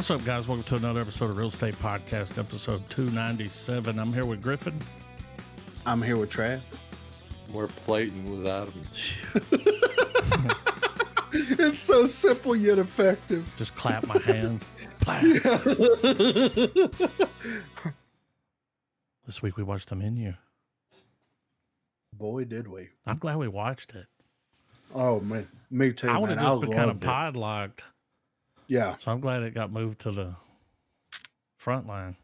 What's up, guys? Welcome to another episode of Real Estate Podcast, episode 297. I'm here with Griffin. I'm here with Trav. We're plating with Adam. It's so simple yet effective. Just clap my hands. This week we watched The Menu. Boy, did we. I'm glad we watched it. Oh, man. Me too, I would man. have just been kind of loved it. padlocked. Yeah. So I'm glad it got moved to the front line.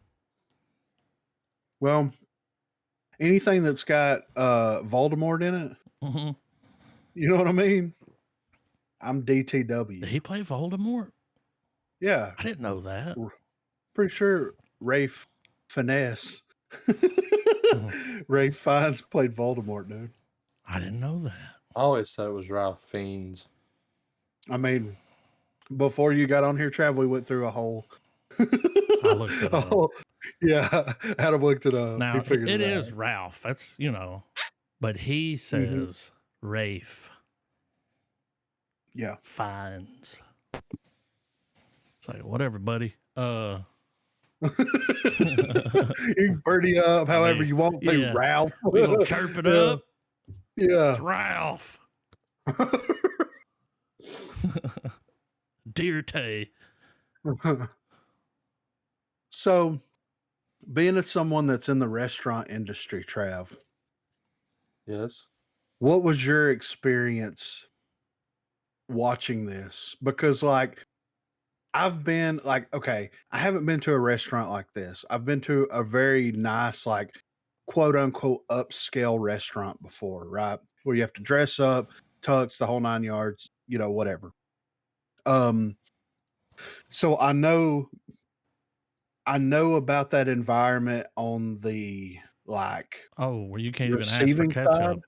Well, anything that's got Voldemort in it, Mm-hmm. you know what I mean? I'm Did DTW. he play Voldemort? Yeah. I didn't know that. Pretty sure Rafe Finesse. Rafe Fiennes played Voldemort, dude. I didn't know that. I always thought it was Ralph Fiennes. I mean, before you got on here, Trav, we went through a whole... I looked it up. Yeah, Adam looked it up. Now, He figured it it is out. Ralph. That's, but he says Rafe Yeah. Fiennes. It's like, whatever, buddy. You can birdie up however you want to, yeah. Ralph. We gonna chirp it Yeah. up. Yeah. It's Ralph. Dear Tay. So, being as someone that's in the restaurant industry, Trav, Yes. what was your experience watching this? Because, like, I've been like, okay, I haven't been to a restaurant like this. I've been to a very nice, like, quote unquote, upscale restaurant before, right? Where you have to dress up, tux, the whole 9 yards, whatever. So I know about that environment on the, like, Oh, well, you can't even ask for receiving ketchup. side.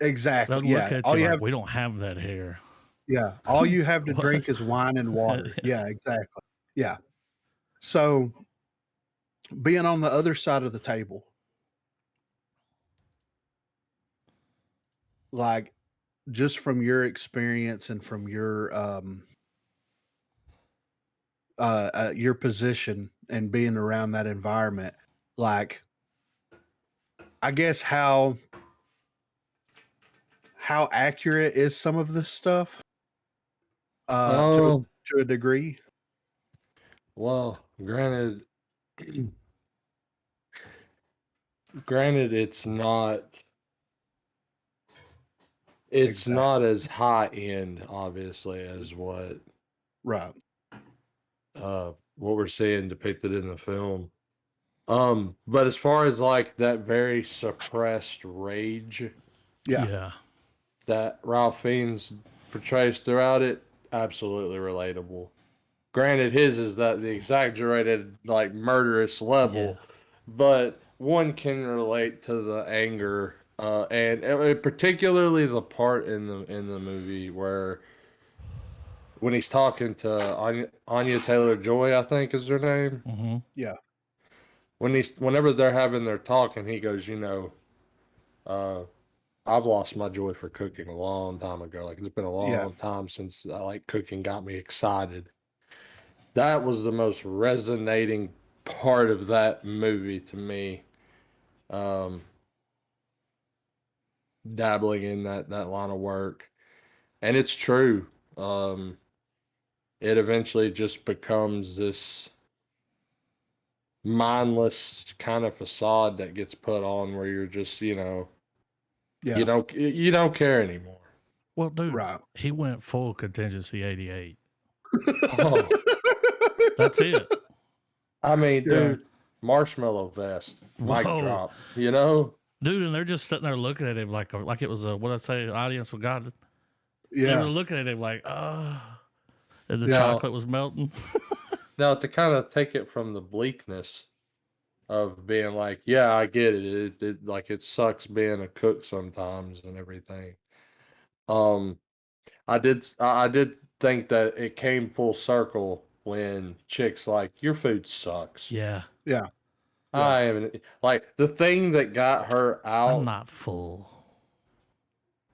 Exactly. They'll look Yeah. at you All you like, have, we don't have that here. yeah. All you have to What? drink is wine and water. Yeah, exactly. Yeah. So being on the other side of the table, like, just from your experience and from your position and being around that environment, like, I guess how accurate is some of this stuff to a degree? Well, granted, it's not. It's Exactly. not as high end, obviously, as what Right. we're seeing depicted in the film. But as far as like that very suppressed rage Yeah. that Ralph Fiennes portrays throughout it, absolutely relatable. Granted, his is that the exaggerated, like, murderous level, but one can relate to the anger, and particularly the part in the movie where when he's talking to Anya Taylor-Joy, I think is her name. Mm-hmm. Yeah. Whenever they're having their talk, and he goes, I've lost my joy for cooking a long time ago. Like, it's been a long time since cooking got me excited. That was the most resonating part of that movie to me. Dabbling in that line of work. And it's true. It eventually just becomes this mindless kind of facade that gets put on where you're just, you don't care anymore. Well, dude, Right. he went full contingency 88. Oh, That's it. I mean, dude, marshmallow vest, mic Whoa. drop, Dude, and they're just sitting there looking at him like it was an audience with God. They were Yeah. looking at him like, and the Yeah. chocolate was melting. Now, to kind of take it from the bleakness of being like, yeah, I get it. It sucks being a cook sometimes and everything. I did think that it came full circle when Chick's like, your food sucks. Yeah, Yeah. I am like the thing that got her I'm out. not full.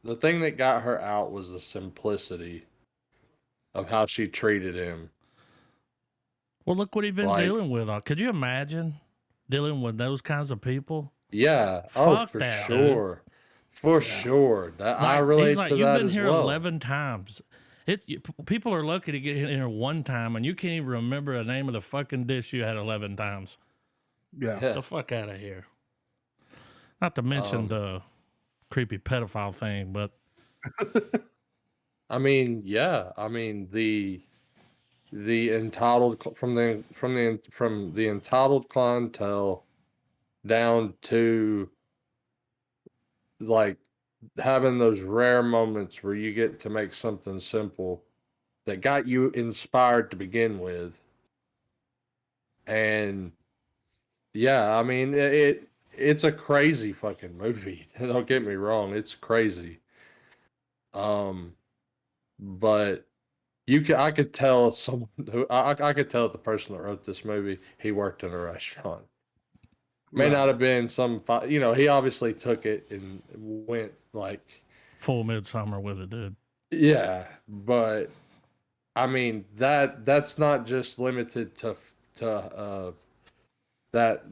The thing that got her out was the simplicity of how she treated him. Well, look what he's been Like, dealing with. Could you imagine dealing with those kinds of people? yeah, Fuck for that, dude. sure, for sure. That I Like, he's relate like, to you've that been as here well. 11 times. People are lucky to get in here one time, and you can't even remember the name of the fucking dish you had 11 times. Yeah. Yeah. The fuck out of here. Not to mention the creepy pedophile thing, but I mean, yeah. I mean the entitled from the entitled clientele down to like having those rare moments where you get to make something simple that got you inspired to begin with. And yeah, I mean it's a crazy fucking movie. Don't get me wrong, it's crazy. But I could tell someone who I could tell the person that wrote this movie, he worked in a restaurant. May not Right. have been he obviously took it and went like, full midsummer with it, dude. yeah, but I mean that's not just limited to that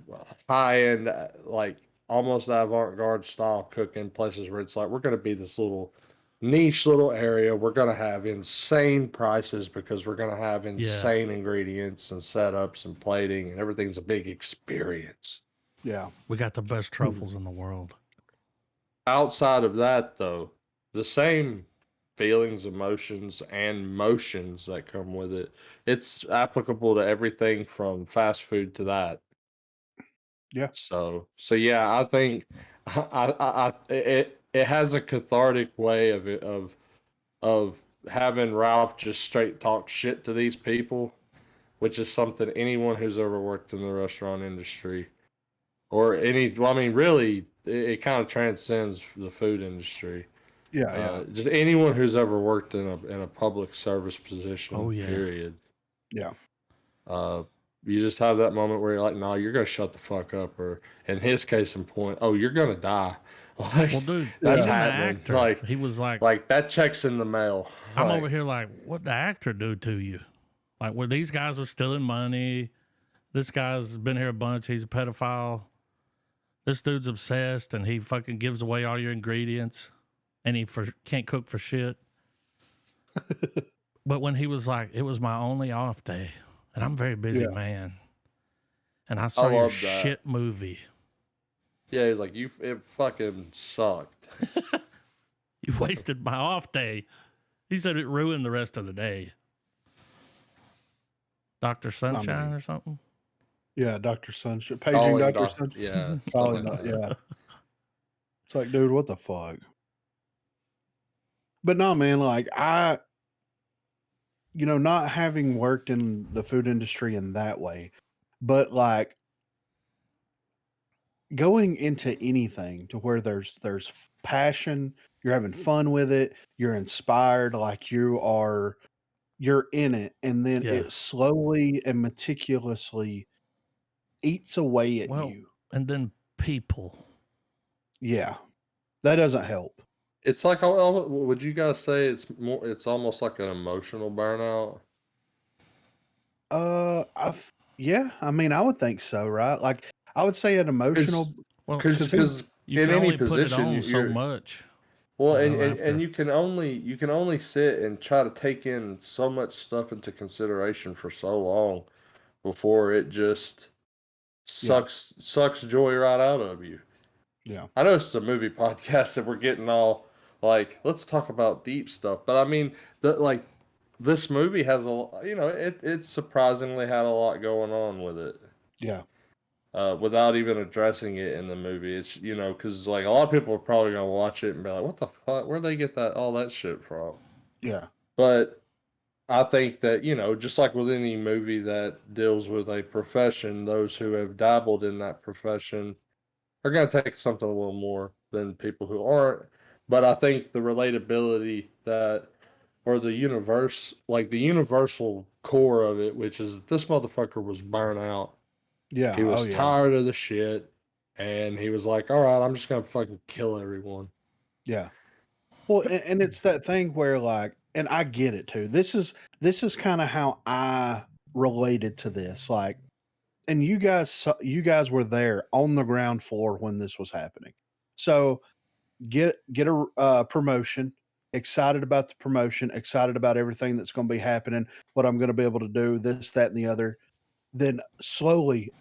high end like almost avant-garde style cooking places where it's like we're going to be this little niche little area. We're going to have insane prices because we're going to have insane ingredients and setups and plating and everything's a big experience. Yeah. We got the best truffles in the world. Outside of that, though, the same feelings, emotions, and motions that come with it, it's applicable to everything from fast food to that. Yeah. So yeah, I think it has a cathartic way of having Ralph just straight talk shit to these people, which is something anyone who's ever worked in the restaurant industry or well, I mean, really, it kind of transcends the food industry. Yeah. Just anyone who's ever worked in a public service position, Oh, yeah. period. Yeah. You just have that moment where you're like, no, you're gonna shut the fuck up, or in his case in point, oh, you're gonna die. Like, Well, dude, that's even the happening. actor, Like, he was like, that checks in the mail. I'm Like, over here like, what the actor do to you? Like, where these guys are stealing money. This guy's been here a bunch. He's a pedophile. This dude's obsessed, and he fucking gives away all your ingredients, and he can't cook for shit. But when he was like, it was my only off day, and I'm a very busy man, and I saw your love that. shit movie. Yeah, he's like, it fucking sucked. You wasted my off day. He said it ruined the rest of the day. Dr. Sunshine or something? Yeah, Dr. Sunshine. Paging Dr. Sunshine. Yeah. Probably something like not. that. Yeah. It's like, dude, what the fuck? But no, man, like not having worked in the food industry in that way, but like going into anything to where there's passion, you're having fun with it, you're inspired, like you're in it, and then Yeah. it slowly and meticulously eats away at you. And then people. Yeah. That doesn't help. It's like, would you guys say it's almost like an emotional burnout? Yeah, I mean, I would think so, right? Like, I would say an emotional. Well, Because you in can any only put it position, on so you're much. well, you know, and after. you can only sit and try to take in so much stuff into consideration for so long before it just sucks joy right out of you. Yeah. I know it's a movie podcast that we're getting all like, let's talk about deep stuff, but I mean, this movie has it surprisingly had a lot going on with it. Yeah. Without even addressing it in the movie. It's, because like a lot of people are probably gonna watch it and be like, what the fuck? Where'd they get all that shit from? Yeah. But I think that, just like with any movie that deals with a profession, those who have dabbled in that profession are gonna take something a little more than people who aren't. But I think the relatability or the universal core of it, which is that this motherfucker was burnt out. Yeah. He was yeah. tired of the shit, and he was like, all right, I'm just going to fucking kill everyone. Yeah. Well, and it's that thing where like, and I get it too. This is kind of how I related to this. Like, and you guys were there on the ground floor when this was happening. So get a promotion, excited about the promotion, excited about everything that's going to be happening, what I'm going to be able to do, this, that, and the other. Then slowly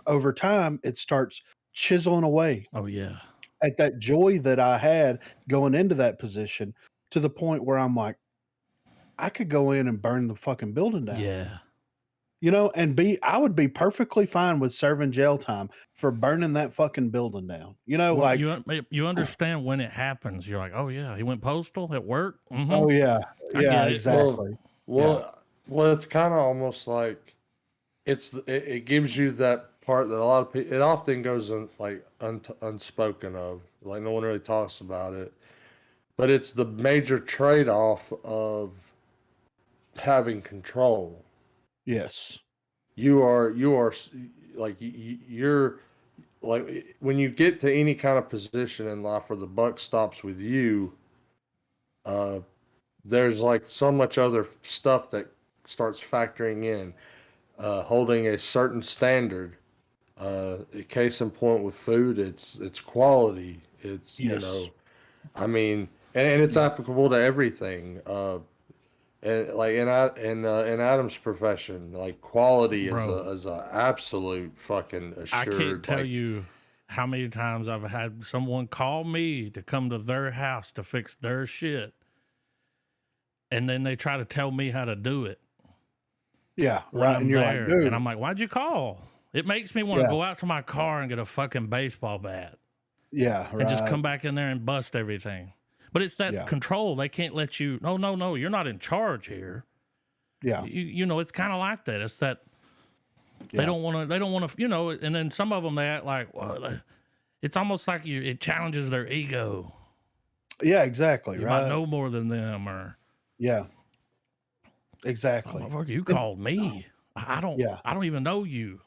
over time, it starts chiseling away Oh yeah. at that joy that I had going into that position, to the point where I'm like, I could go in and burn the fucking building down. Yeah. You know, I would be perfectly fine with serving jail time for burning that fucking building down. You know, Well, like, you understand when it happens. You're like, oh yeah, he went postal at work. Mm-hmm. oh yeah, I yeah, get it. exactly. Well, it's kind of almost like it gives you that part that a lot of people, it often goes unspoken of, like no one really talks about it, but it's the major trade-off of having control. Yes. You are like you're like when you get to any kind of position in life where the buck stops with you, uh there's like so much other stuff that starts factoring in, holding a certain standard. A case in point with food, it's quality. It's Yes. I mean, and it's Yeah. applicable to everything. And like in Adam's profession, like quality Bro. is a absolute fucking I can't assured. tell Like, you how many times I've had someone call me to come to their house to fix their shit, and then they try to tell me how to do it Yeah. when Right. I'm And you're like, there, dude. and I'm like, "Why'd you call?" It makes me want to Yeah. go out to my car and get a fucking baseball bat Yeah. and just Right. come back in there and bust everything. But it's that Yeah. control. They can't let you. No. You're not in charge here. Yeah. You know, it's kind of like that. It's that they Yeah. don't want to. They don't want to. You know, and then some of them they act like, well, it's almost like it challenges their ego. Yeah. Exactly. You Right. might know more than them, or Yeah. Exactly. motherfucker, you And- called me. I don't. Yeah. I don't even know you.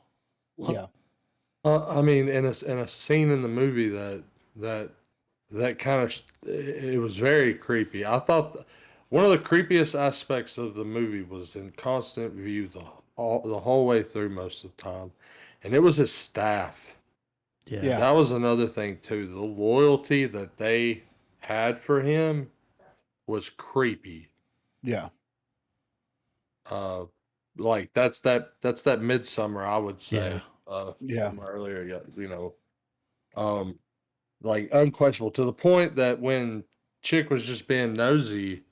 Yeah. I mean, in a scene in the movie that kind of it was very creepy. I thought one of the creepiest aspects of the movie was in constant view the whole way through most of the time, and it was his staff. Yeah. That was another thing too. The loyalty that they had for him was creepy. Yeah. Uh, like that's that Midsummer, I would say. Yeah. From earlier, like unquestionable to the point that when Chick was just being nosy,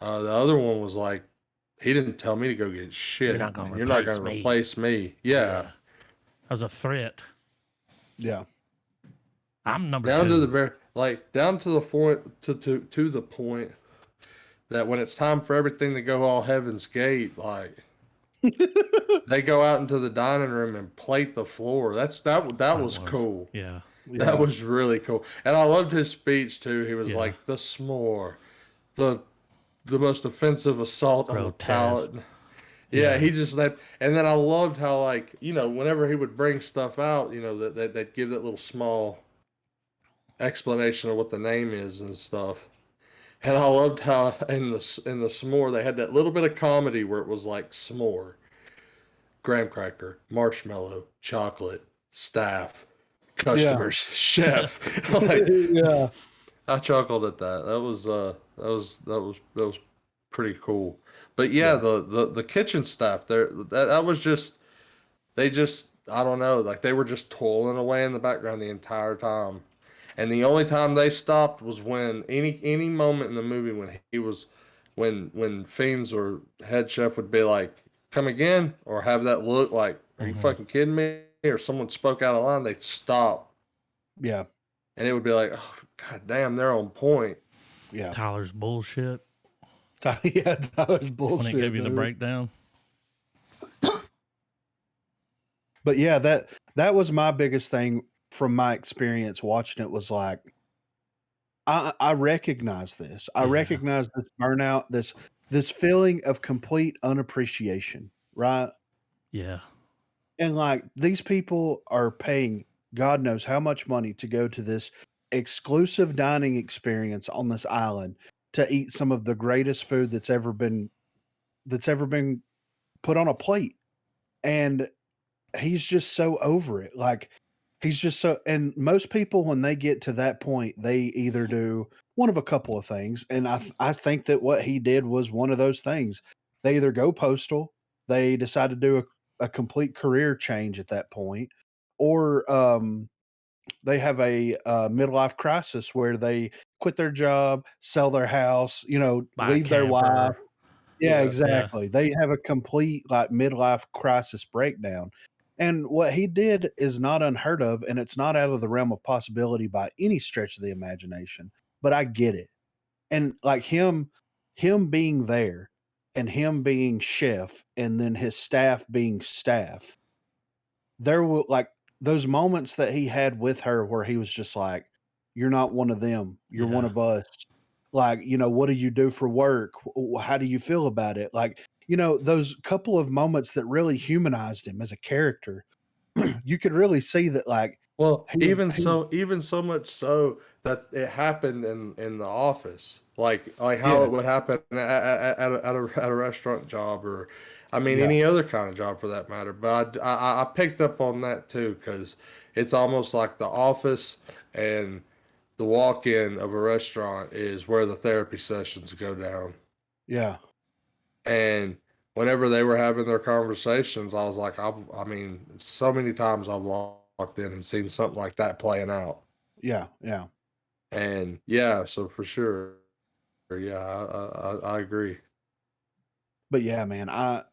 the other one was like, he didn't tell me to go get shit. You're not gonna and you're not replace gonna me." replace me. Yeah. As a threat. Yeah. I'm number Down two. to the very down to the point to the point that when it's time for everything to go all Heaven's Gate, like they go out into the dining room and plate the floor. That was cool. Yeah. Yeah. That was really cool. And I loved his speech too. He was Yeah. like, the s'more, the most offensive assault on the Grotesque. palate. Yeah, Yeah. he just that, and then I loved how, like, whenever he would bring stuff out, that give that little small explanation of what the name is and stuff. And I loved how in the s'more they had that little bit of comedy where it was like s'more, graham cracker, marshmallow, chocolate, staff, customers, chef. Like, Yeah. I chuckled at that. That was pretty cool. But yeah, the kitchen staff there, that was just, I don't know, like they were just toiling away in the background the entire time. And the only time they stopped was when any moment in the movie when Fiends or head chef would be like, come again, or have that look like, are you fucking kidding me? Or someone spoke out of line, they'd stop. Yeah. And it would be like, oh, god damn, they're on point. Yeah. Tyler's bullshit Yeah. Tyler's bullshit. when it gave you the dude. breakdown. But yeah, that was my biggest thing from my experience watching it, was like, I recognize this. I Yeah. recognize this burnout, this feeling of complete unappreciation, right? Yeah. And like, these people are paying God knows how much money to go to this exclusive dining experience on this island to eat some of the greatest food that's ever been put on a plate. and he's just so over it. Like, he's just so, and most people, when they get to that point, they either do one of a couple of things. And I think that what he did was one of those things. They either go postal, they decide to do a complete career change at that point, or they have a midlife crisis where they quit their job, sell their house, Buy a leave their wife. camper. Yeah, Yeah. Yeah. exactly. They have a complete, like, midlife crisis breakdown, and what he did is not unheard of, and it's not out of the realm of possibility by any stretch of the imagination, but I get it. And, like, him being there and him being chef and then his staff being staff, there were, like, those moments that he had with her where he was just like, "You're not one of them. You're one Yeah. of us." Like, "What do you do for work? How do you feel about it?" Like, those couple of moments that really humanized him as a character. You could really see that, like, Well, he even so much so that it happened in the office, like how it Yes. would happen at a restaurant job, or I mean Yeah. any other kind of job for that matter. But I picked up on that too, because it's almost like the office and the walk-in of a restaurant is where the therapy sessions go down. Yeah. And whenever they were having their conversations, I was like, I mean, so many times I've walked in and seen something like that playing out. Yeah. Yeah. And yeah, so for sure, yeah, I agree. But yeah, man, I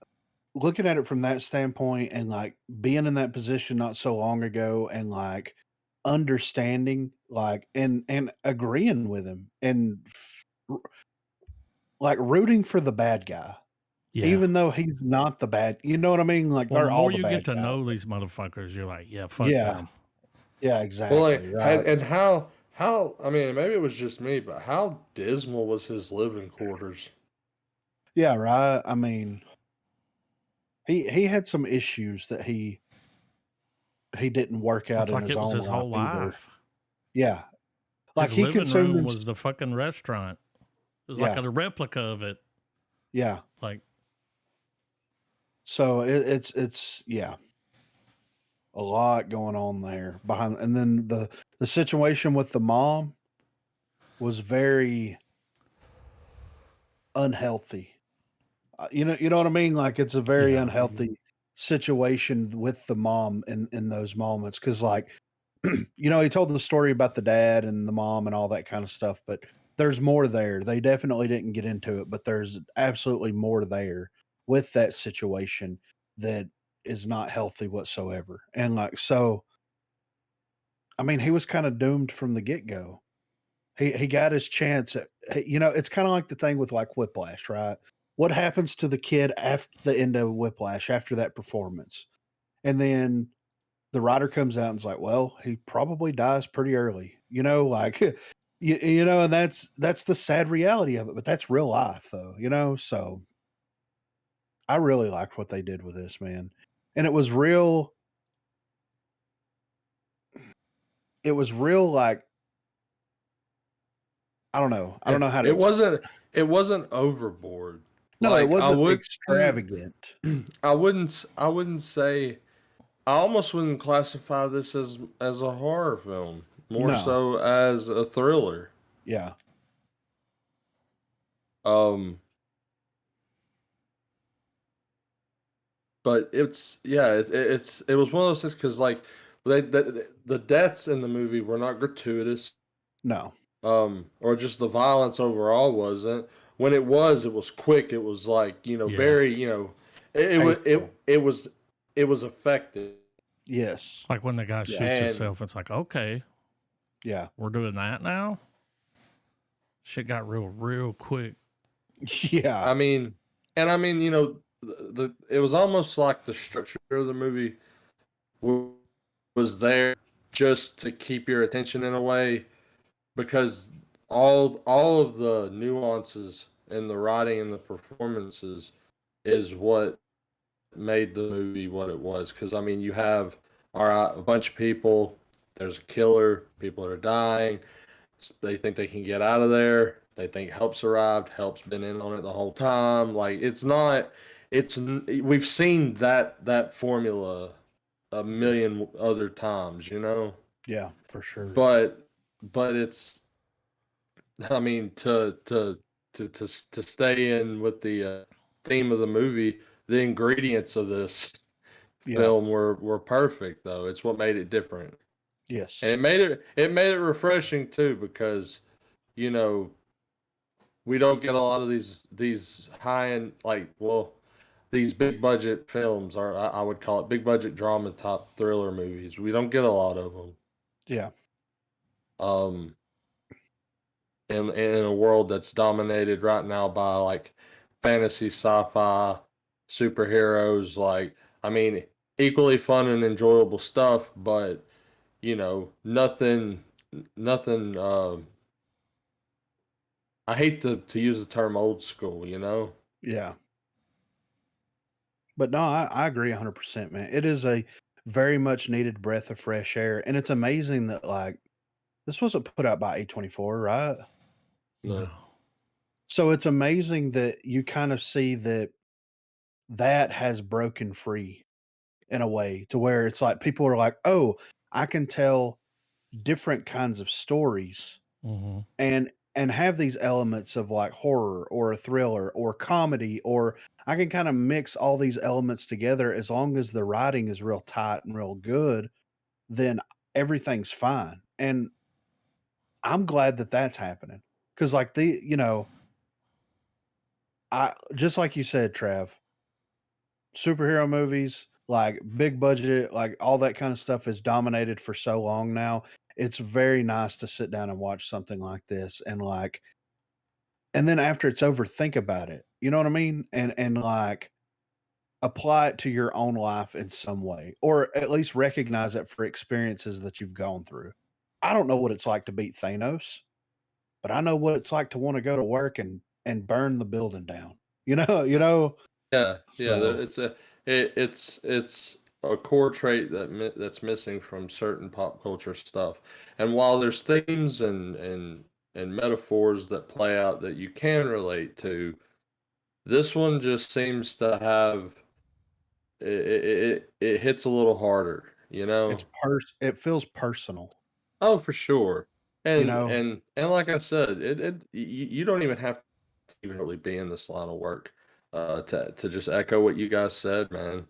looking at it from that standpoint and, like, being in that position not so long ago and, like, understanding, like, and agreeing with him and like, rooting for the bad guy, Yeah. even though he's not the bad, you know what I mean? Like, Well, the they're all more the you get bad to guys. know these motherfuckers, you're like, yeah, fuck Yeah. them. Yeah, Well, like, exactly, right. and how I mean, maybe it was just me, but how dismal was his living quarters? Yeah, right, I mean, he had some issues that he didn't work out It's in like his it was own his life whole either. life. Yeah. Like, His he living consumed room him. was the fucking restaurant. It was like Yeah, a replica of it. yeah. Like, So, it's yeah, a lot going on there behind, and then the situation with the mom was very unhealthy. You know what I mean? Like, it's a very yeah. unhealthy situation with the mom in those moments, because, like, he told the story about the dad and the mom and all that kind of stuff, but there's more there. They definitely didn't get into it, but there's absolutely more there with that situation that is not healthy whatsoever. And, like, so, I mean, he was kind of doomed from the get-go. He got his chance at, it's kind of like the thing with, like, Whiplash, right? What happens to the kid after the end of Whiplash, after that performance? And then the writer comes out and's like, "Well, he probably dies pretty early." Like, and that's the sad reality of it, but that's real life though. So I really liked what they did with this, man. And it was real, like, I don't know. I Yeah, don't know how to it explain. wasn't overboard. No, it Like wasn't extravagant. I wouldn't say I almost wouldn't classify this as a horror film, more No. so as a thriller. Yeah. Um, but it was one of those things because like the deaths in the movie were not gratuitous, No. or just the violence overall wasn't. When it was quick. It was like Yeah. very Tasteful. it was effective. Yes. Like when the guy Yeah. shoots And himself, it's like, okay, Yeah. we're doing that now? Shit got real quick. Yeah. I mean, it was almost like the structure of the movie wa- was there just to keep your attention in a way, because all of the nuances in the writing and the performances is what made the movie what it was. Because I mean, you have all right, a bunch of people. There's a killer. People are dying. They think they can get out of there. They think help's arrived. Help's been in on it the whole time. Like we've seen that formula a million other times, you know. Yeah, for sure. But it's, I mean, to stay in with the theme of the movie, the ingredients of this Yeah. film were perfect though. It's what made it different. Yes. And it made it refreshing too, because you know, we don't get a lot of these high end, like, well, these big budget films, are I would call it big budget drama top thriller movies. We don't get a lot of them. Yeah. Um in a world that's dominated right now by like fantasy, sci-fi, superheroes, like, I mean, equally fun and enjoyable stuff, but you know, nothing I hate to use the term old school, you know? Yeah. But no, I agree 100%, man. It is a very much needed breath of fresh air. And it's amazing that, like, this wasn't put out by A24, right? No. No. So it's amazing that you kind of see that that has broken free in a way to where it's like people are like, oh, I can tell different kinds of stories Hmm. and have these elements of like horror or a thriller or comedy, or I can kind of mix all these elements together as long as the writing is real tight and real good, then everything's fine. And I'm glad that that's happening because like I just like you said, Trav, superhero movies, like big budget, like all that kind of stuff is dominated for so long now. It's very nice to sit down and watch something like this and like, and then after it's over, think about it. You know what I mean? And like apply it to your own life in some way, or at least recognize it for experiences that you've gone through. I don't know what it's like to beat Thanos, but I know what it's like to want to go to work and burn the building down. You know. Yeah, yeah, So it's a core trait that's missing from certain pop culture stuff. And while there's themes and metaphors that play out that you can relate to, this one just seems to have it hits a little harder, you know? it feels personal. Oh, for sure. You And know. and like I said, you don't even have to even really be in this line of work to just echo what you guys said, man.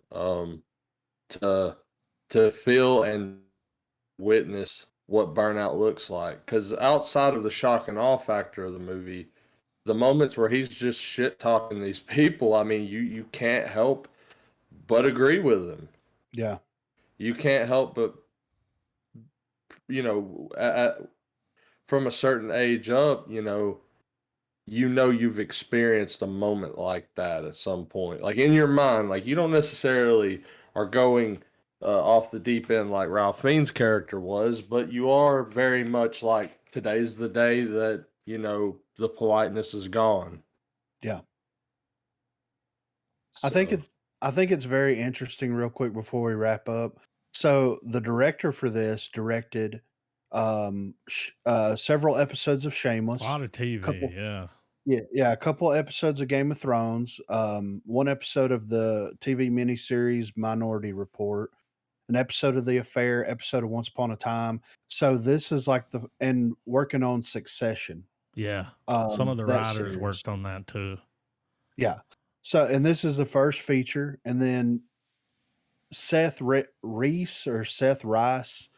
To feel and witness what burnout looks like, cuz outside of the shock and awe factor of the movie, the moments where he's just shit talking these people, I mean, you can't help but agree with him. Yeah. You can't help but, you know, from a certain age up, you know you've experienced a moment like that at some point. Like in your mind, like you don't necessarily are going off the deep end like Ralph Fiennes' character was, but you are very much like today's the day that, the politeness is gone. Yeah. I think So, it's I think it's very interesting real quick before we wrap up. So the director for this directed several episodes of A Shameless, lot of TV. couple Yeah. yeah, a couple episodes of Game of Thrones, one episode of the TV miniseries Minority Report, an episode of The Affair, episode of Once Upon a Time. So this is like and working on Succession, Yeah. Some of the that writers series. worked on that too. Yeah. So and this is the first feature, and then Reese or Seth Rice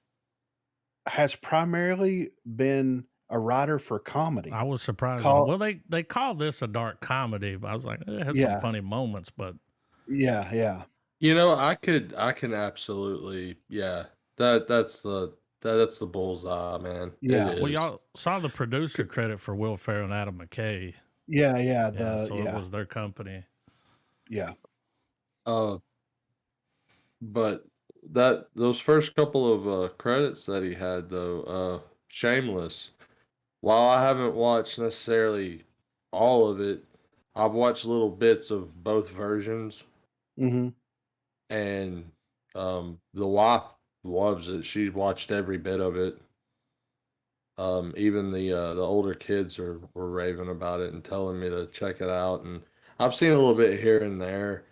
has primarily been a writer for comedy. I was surprised. Call Well, they call this a dark comedy, but I was like, it had some Yeah, funny moments, but yeah. I can absolutely, yeah. That's the bullseye, man. It Yeah. well, is. y'all saw the producer credit for Will Ferrell and Adam McKay. Yeah, Yeah, so it yeah, was their company. yeah. Uh, but those first couple of credits that he had though, Shameless. While I haven't watched necessarily all of it, I've watched little bits of both versions, Mhm. and the wife loves it. She's watched every bit of it. Even the older kids were raving about it and telling me to check it out, and I've seen a little bit here and there.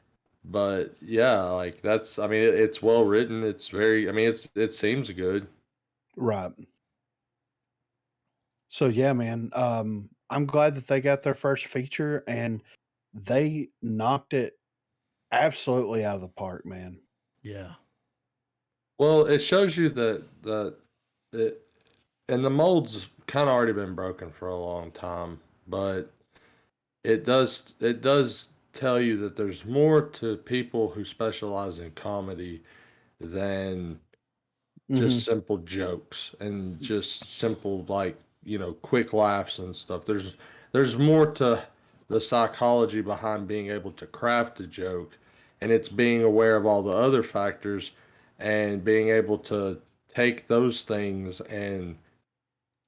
But yeah, like that's, I mean, it's well written. It's very, I mean, it seems good. Right. So yeah, man. I'm glad that they got their first feature and they knocked it absolutely out of the park, man. Yeah. Well, it shows you that it, and the mold's kind of already been broken for a long time, but it does tell you that there's more to people who specialize in comedy than Hmm. just simple jokes and just simple, like, quick laughs and stuff. There's more to the psychology behind being able to craft a joke, and it's being aware of all the other factors and being able to take those things and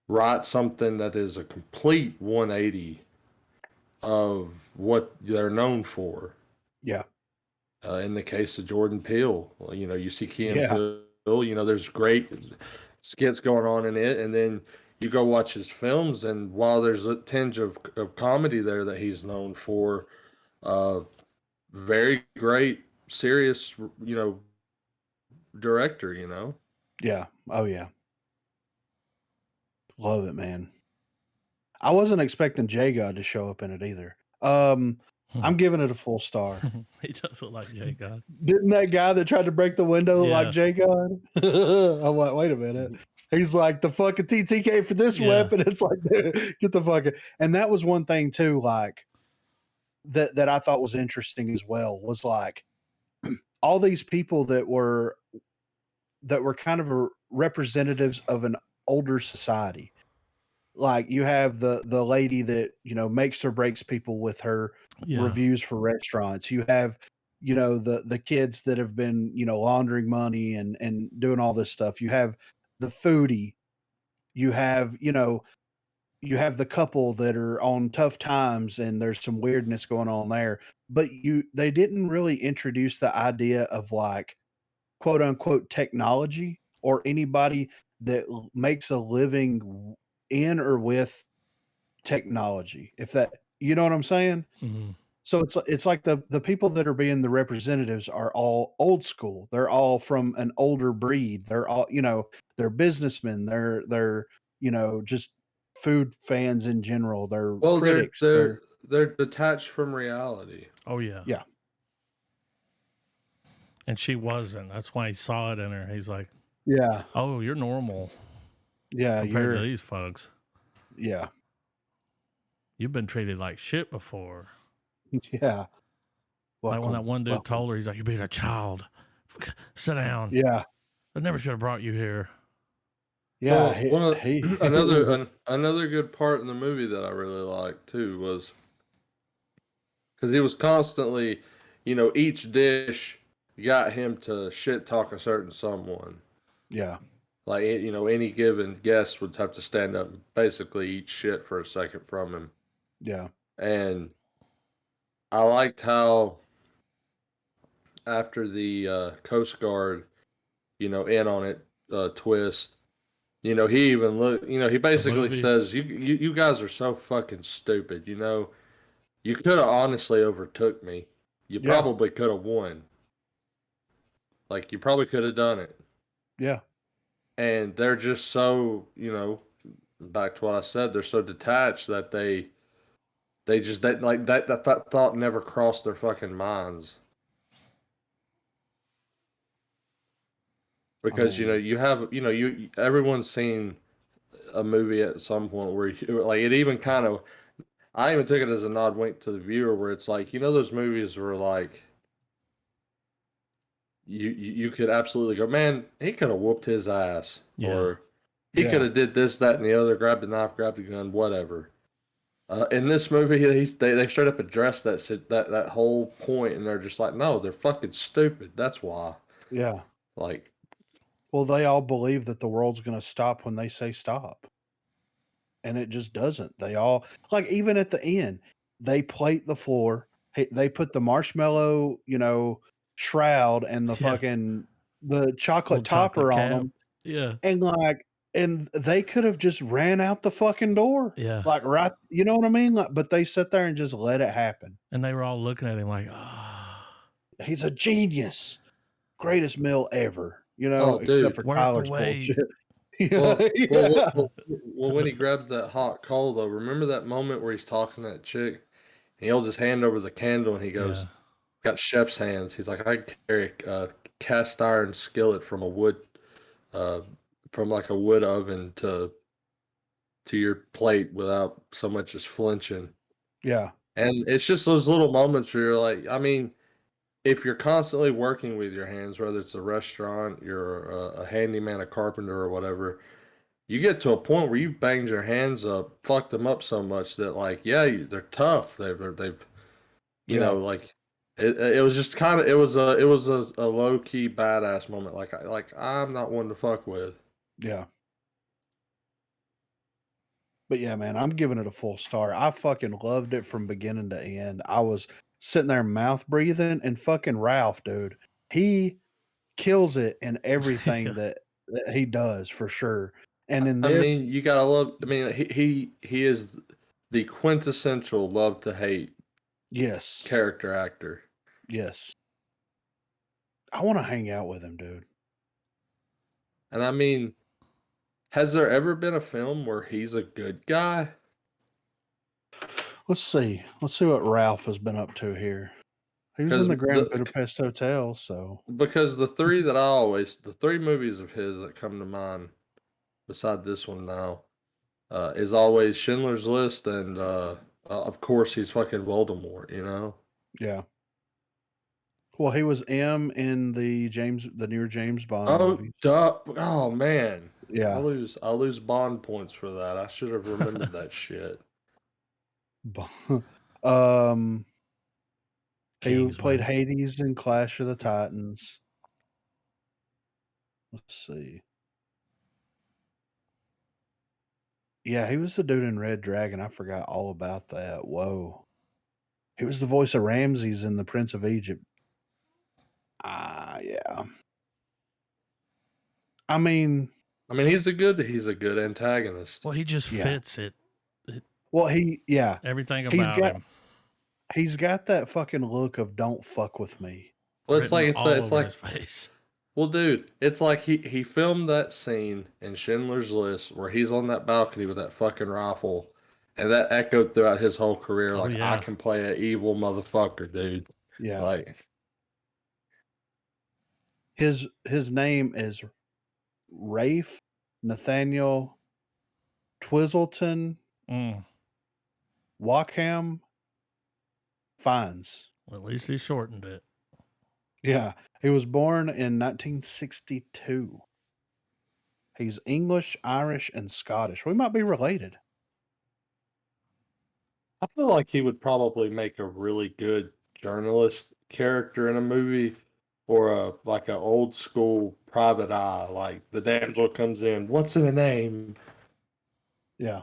write something that is a complete 180 of what they're known for. Yeah. In the case of Jordan Peele, well, you see Key and Yeah. Peele, there's great skits going on in it, and then you go watch his films, and while there's a tinge of comedy there that he's known for, uh, very great, serious, director. Yeah. Oh yeah. Love it, man. I wasn't expecting J God to show up in it either. I'm giving it a full star. He does look like J God. Didn't that guy that tried to break the window look like Yeah. J God? I'm like, wait a minute. He's like the fucking TTK for this Yeah. weapon. It's like, get the fucking. And that was one thing too, like that I thought was interesting as well, was like all these people that were kind of representatives of an older society. Like you have the lady that makes or breaks people with her Yeah. reviews for restaurants. You have the kids that have been laundering money and doing all this stuff. You have the foodie. You have you have the couple that are on tough times and there's some weirdness going on there. But they didn't really introduce the idea of like quote unquote technology or anybody that makes a living in or with technology. If that, you know what I'm saying? Mhm. So it's like the people that are being the representatives are all old school. They're all from an older breed. They're all, they're businessmen. They're just food fans in general. They're Well, they're critics. they're they're detached from reality. Oh yeah. Yeah. And she wasn't. That's why he saw it in her. He's like, Yeah. "Oh, you're normal Yeah. compared to these folks. Yeah. You've been treated like shit before." Yeah. Like when that Welcome. one dude Welcome. told her, he's like, "You're being a child. Sit down. Yeah. I never should have brought you here." Yeah. Well, he another good part in the movie that I really liked too was because he was constantly, each dish got him to shit talk a certain someone. yeah. Like, any given guest would have to stand up and basically eat shit for a second from him. Yeah. And I liked how after the Coast Guard, in on it, twist, he even looked, he basically movie? says, you guys are so fucking stupid, you could have honestly overtook me. You Yeah. probably could have won. Like, you probably could have done it. Yeah. And they're just so, back to what I said, they're so detached that they just like that thought never crossed their fucking minds. Because mean, you have everyone's seen a movie at some point where like it even kind of, I even took it as a nod wink to the viewer where it's like, those movies where like you could absolutely go, man, he could have whooped his ass, Yeah. or he Yeah. could have did this, that, and the other, grabbed the knife, grabbed the gun, whatever. In this movie, they straight up address that whole point, and they're just like, no, they're fucking stupid. That's why. Yeah. Like, Well, they all believe that the world's going to stop when they say stop. And it just doesn't. They all, like, even at the end, they plate the floor. They put the marshmallow, shroud and the Yeah. fucking, the chocolate Little chocolate topper on cap. them. Yeah. And like, and they could have just ran out the fucking door. Yeah. Like, right. You know what I mean? Like, but they sit there and just let it happen. And they were all looking at him like, ah. he's a genius, greatest meal ever. Oh, Except dude. for Worth the Tyler's wait. bullshit. Yeah, Well, yeah, when he grabs that hot coal, though, remember that moment where he's talking to that chick, and he holds his hand over the candle, and he goes, Yeah. "Got chef's hands." He's like, "I can carry a cast iron skillet from a wood, uh, from like a wood oven to your plate without so much as flinching." yeah, And it's just those little moments where you're like, I mean, if you're constantly working with your hands, whether it's a restaurant, you're a handyman, a carpenter, or whatever, you get to a point where you've banged your hands up, fucked them up so much that, like, yeah, they're tough. They've, yeah, like, it was just kind of, it was a low key badass moment. Like I'm not one to fuck with. yeah. But yeah, man, I'm giving it a full star. I fucking loved it from beginning to end. I was sitting there mouth breathing, and fucking Ralph, dude, he kills it in everything Yeah. that he does for sure. And in I this, mean, you gotta love. I mean, he is the quintessential love to hate yes, character actor. yes, I want to hang out with him, dude. And I mean, has there ever been a film where he's a good guy? Let's see. Let's see what Ralph has been up to here. He was in Because the Grand the Budapest Hotel, so because the three movies of his that come to mind beside this one now, is always Schindler's List and of course he's fucking Voldemort. yeah. Well, he was M in the newer James Bond Oh, movies. duh. Oh man, Yeah. I lose bond points for that. I should have remembered that shit. Bu- um, he played Kingsman. Hades in Clash of the Titans. Let's see. Yeah, he was the dude in Red Dragon. I forgot all about that. Whoa. He was the voice of Ramses in The Prince of Egypt. Ah, yeah. I mean, I mean, he's a good antagonist. Well, he just yeah. fits it. Well, yeah. Everything He's about got him he's got that fucking look of "Don't fuck with me." Well, written all it's over like his face. well, dude, it's like he filmed that scene in Schindler's List where he's on that balcony with that fucking rifle, and that echoed throughout his whole career. Oh Like, I yeah. can play an evil motherfucker, dude. Yeah. Like, His name is Rafe Nathaniel Twizzleton Mm. Wackham Fines. Well, at least he shortened it. Yeah. He was born in 1962. He's English, Irish, and Scottish. We might be related. I feel like he would probably make a really good journalist character in a movie, or like an old school private eye. Like the damsel comes in, what's in a name? Yeah.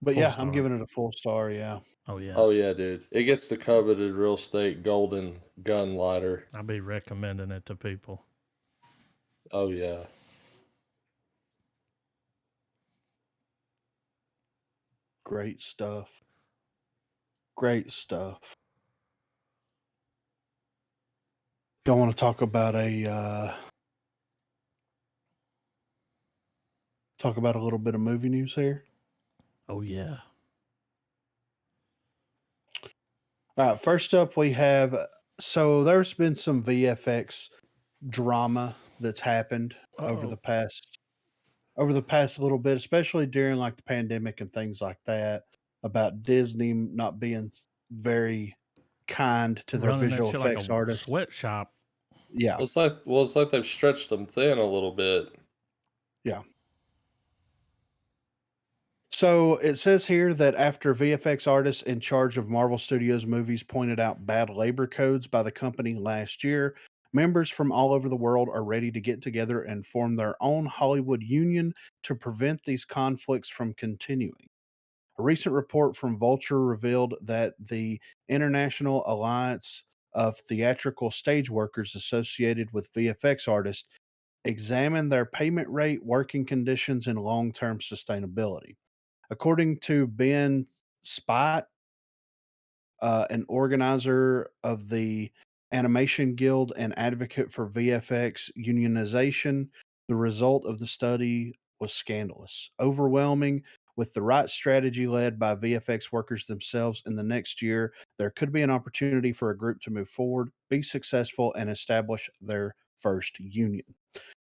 But Full yeah, I'm star. giving it a full star. Yeah. Oh yeah. Oh yeah, dude, it gets the coveted real estate golden gun lighter. I'll be recommending it to people. Oh yeah. Great stuff. Great stuff. Y'all want to talk about a little bit of movie news here? Oh yeah. All right, first up we have so there's been some VFX drama that's happened over Uh-oh. the past little bit, especially during like the pandemic and things like that, about Disney not being very kind to their Running that visual shit like effects a artists. sweatshop. Yeah, It's like they've stretched them thin a little bit. yeah. So it says here that after VFX artists in charge of Marvel Studios movies pointed out bad labor codes by the company last year, members from all over the world are ready to get together and form their own Hollywood union to prevent these conflicts from continuing. A recent report from Vulture revealed that the International Alliance of Theatrical Stage Workers associated with VFX artists examined their payment rate, working conditions, and long term sustainability. According to Ben Spite, an organizer of the Animation Guild and advocate for VFX unionization, the result of the study was scandalous, overwhelming. With the right strategy led by VFX workers themselves in the next year, there could be an opportunity for a group to move forward, be successful, and establish their first union.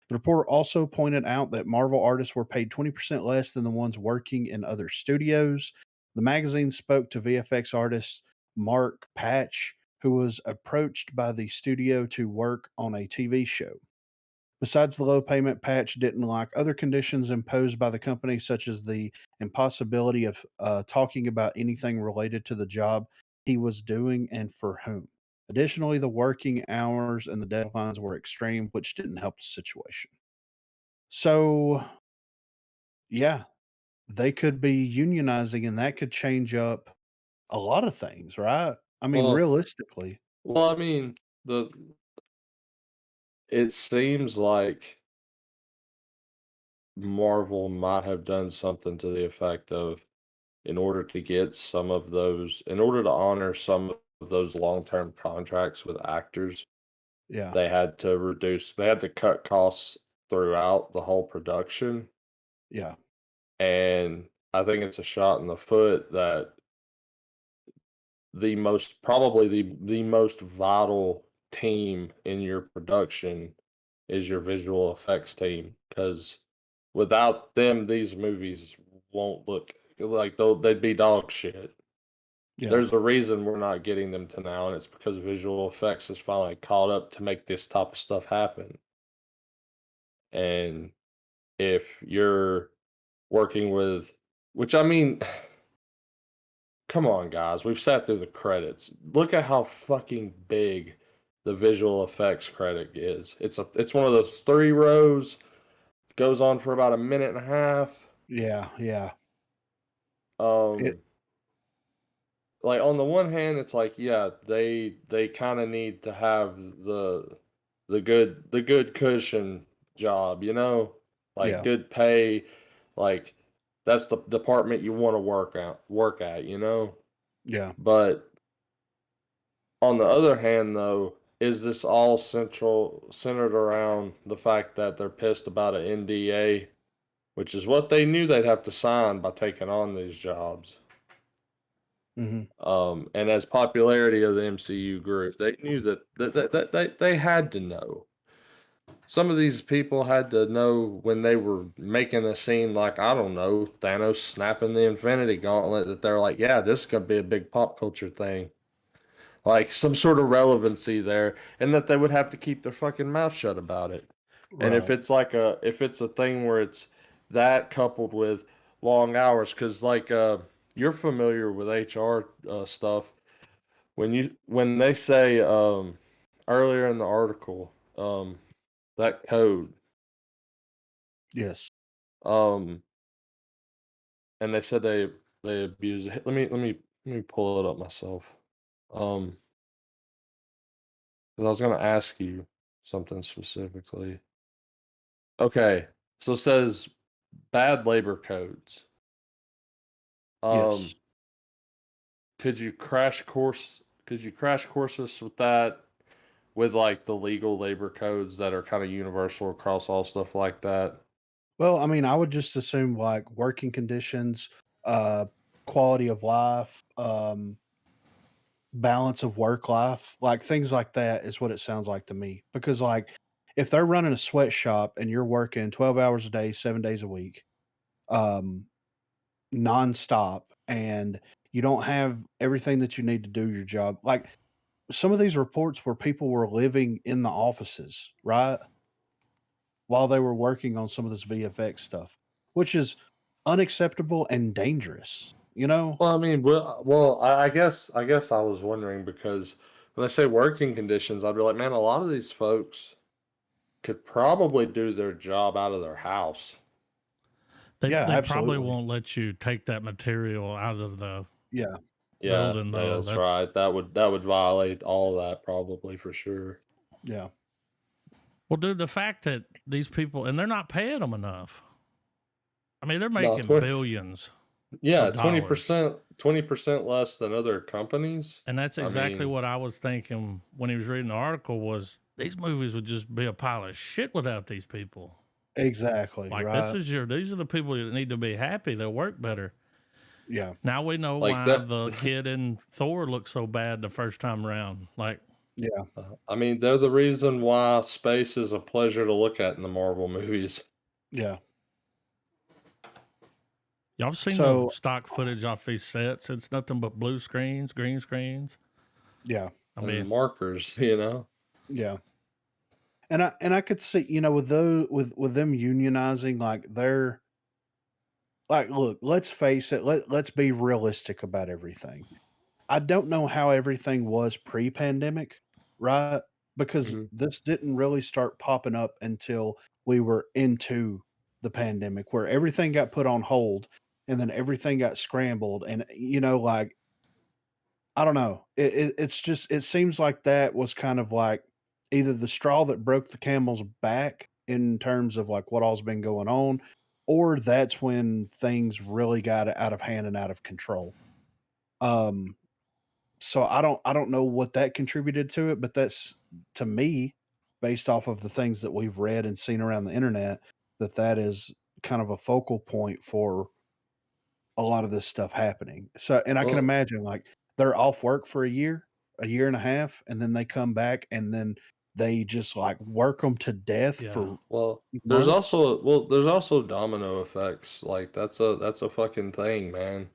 The report also pointed out that Marvel artists were paid 20% less than the ones working in other studios. The magazine spoke to VFX artist Mark Patch, who was approached by the studio to work on a TV show. Besides the low payment, Patch didn't like other conditions imposed by the company, such as the impossibility of talking about anything related to the job he was doing and for whom. Additionally, the working hours and the deadlines were extreme, which didn't help the situation. So, yeah, they could be unionizing, and that could change up a lot of things, right? I mean, Well, realistically. well, I mean, the it seems like Marvel might have done something to the effect of, in order to get some of those, in order to honor some of those long-term contracts with actors, Yeah, they had to cut costs throughout the whole production. yeah, And I think it's a shot in the foot that probably the most vital team in your production is your visual effects team, because without them, these movies won't look like they'd be dog shit. yeah, There's a reason we're not getting them to now, and it's because visual effects has finally caught up to make this type of stuff happen. And if you're working with, which I mean, come on, guys. We've sat through the credits. Look at how fucking big the visual effects credit is. It's one of those 3 rows, goes on for about a minute and a half. yeah, yeah. It Um, like on the one hand, it's like, yeah, they kind of need to have the good cushion job, like yeah, good pay, like that's the department you want to work at. yeah, But on the other hand, though, is this all centered around the fact that they're pissed about an NDA, which is what they knew they'd have to sign by taking on these jobs? mhm, And as popularity of the MCU grew, they knew that they had to know. Some of these people had to know when they were making a scene, like, I don't know, Thanos snapping the Infinity Gauntlet, that they're like, yeah, this is gonna be a big pop culture thing, like some sort of relevancy there, and that they would have to keep their fucking mouth shut about it. And right. if it's a thing where it's that coupled with long hours, because like you're familiar with HR stuff, when they say earlier in the article, that code, Yes. um and they said they abuse it. Let me pull it up myself. Um 'Cause I was gonna ask you something specifically. Okay, so it says bad labor codes. Yes. Um, could you crash course us with that, with like the legal labor codes that are kind of universal across all stuff like that? Well, I mean, I would just assume like working conditions, uh, quality of life, balance of work life, like things like that is what it sounds like to me. Because like if they're running a sweatshop and you're working 12 hours a day, 7 days a week, um, nonstop, and you don't have everything that you need to do your job. Like some of these reports where people were living in the offices, right? While they were working on some of this VFX stuff, which is unacceptable and dangerous, you know? Well, I mean, I guess I was wondering, because when I say working conditions, I'd be like, man, a lot of these folks could probably do their job out of their house. They Yeah, they probably absolutely. won't let you take that material out of the Yeah, Yeah, building no, though. that's That's right. That would violate all that probably for sure. yeah. well, dude. The fact that these people and they're not paying them enough. I mean, they're No, making 20, billions. Yeah, of dollars. 20% less than other companies. And that's I exactly mean, what I was thinking when he was reading the article was these movies would just be a pile of shit without these people. Exactly. Like Right. these are the people that need to be happy. They'll work better. Yeah. Now we know like why that. the kid in Thor looked so bad the first time around. Like Yeah. I mean, they're the reason why space is a pleasure to look at in the Marvel movies. Yeah. y'all seen the So stock footage off these sets? It's nothing but blue screens, green screens. yeah. I And mean, markers, you know. Yeah. And I could see, with those with them unionizing, like they're like, look, let's face it, let's be realistic about everything. I don't know how everything was pre-pandemic, right? Because Mhm. this didn't really start popping up until we were into the pandemic, where everything got put on hold and then everything got scrambled. And like, I don't know. It's just it seems like that was kind of like either the straw that broke the camel's back in terms of like what all's been going on, or that's when things really got out of hand and out of control. Um, so I don't know what that contributed to it, but that's to me, based off of the things that we've read and seen around the internet, that is kind of a focal point for a lot of this stuff happening. So, and I can Well, imagine like they're off work for a year and a half, and then they come back and then they just like work them to death yeah. for well, months. there's also domino effects. Like that's a fucking thing, man.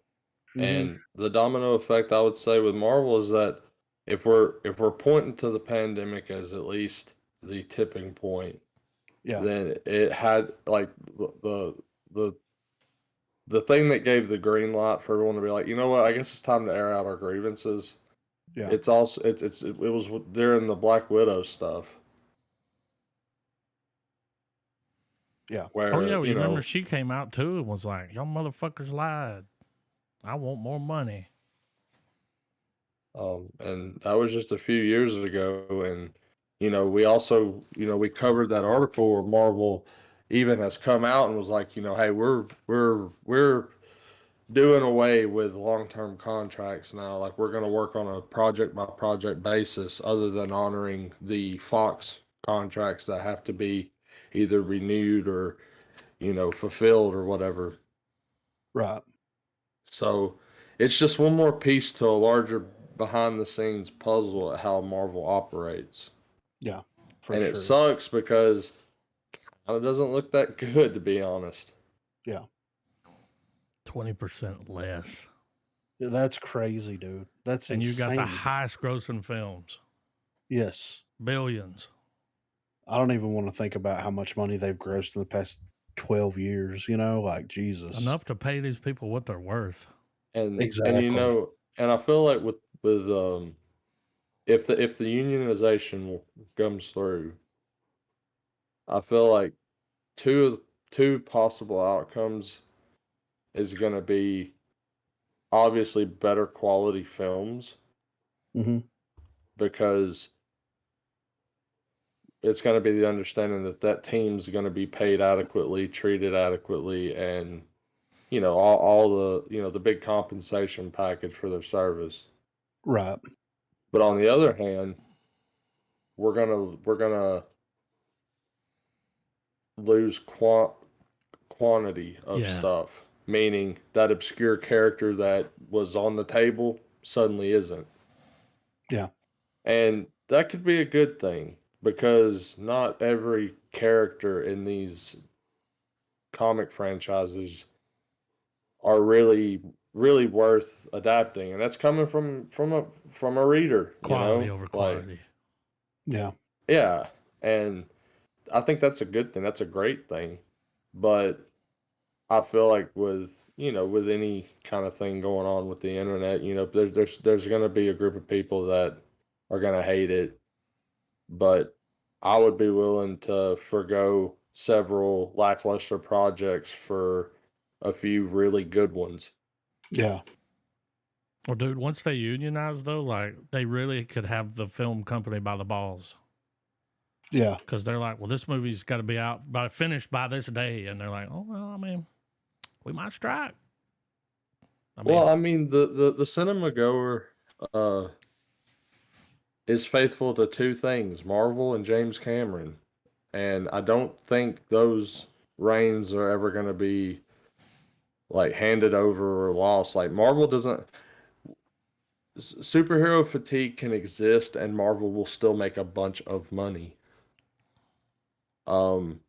Hmm. And the domino effect I would say with Marvel is that if we're pointing to the pandemic as at least the tipping point, Yeah, then it had like the the thing that gave the green light for everyone to be like, you know what, I guess it's time to air out our grievances. yeah, It's also it was during the Black Widow stuff yeah, Oh yeah, where, well, you remember she came out too and was like, "Y'all motherfuckers lied. I want more money." and that was just a few years ago. And we also, we covered that article where Marvel even has come out and was like, hey, we're doing away with long-term contracts now. Like we're going to work on a project by project basis, other than honoring the Fox contracts that have to be either renewed or fulfilled or whatever. right. So it's just one more piece to a larger behind the scenes puzzle at how Marvel operates. Yeah, for And it sure. sucks because it doesn't look that good, to be honest. Yeah, 20% less. that's crazy, dude. That's And you got the insane. highest grossing films. Yes, Billions. I don't even want to think about how much money they've grossed in the past 12 years. Like Jesus. Enough to pay these people what they're worth. And Exactly. and I feel like with if the unionization comes through, I feel like two possible outcomes is going to be obviously better quality films, Hmm. because it's going to be the understanding that that team's going to be paid adequately, treated adequately, and all the the big compensation package for their service. Right. But on the other hand, we're gonna lose quantity of Yeah. stuff, meaning that obscure character that was on the table suddenly isn't. Yeah. And that could be a good thing, because not every character in these comic franchises are really worth adapting, and that's coming from a reader, Quality over like, quantity. Yeah. yeah. And I think that's a good thing, that's a great thing. But I feel like with any kind of thing going on with the internet, there's going to be a group of people that are going to hate it. But I would be willing to forgo several lackluster projects for a few really good ones. Yeah. Well, dude, once they unionize, though, like, they really could have the film company by the balls. Yeah. Because they're like, well, this movie's got to be out, finished by this day. And they're like, oh, well, I mean, we might strike. I mean, Well, I mean, the cinema goer uh, is faithful to two things: Marvel and James Cameron, and I don't think those reigns are ever going to be like handed over or lost. Like Marvel doesn't superhero fatigue can exist, and Marvel will still make a bunch of money. Um,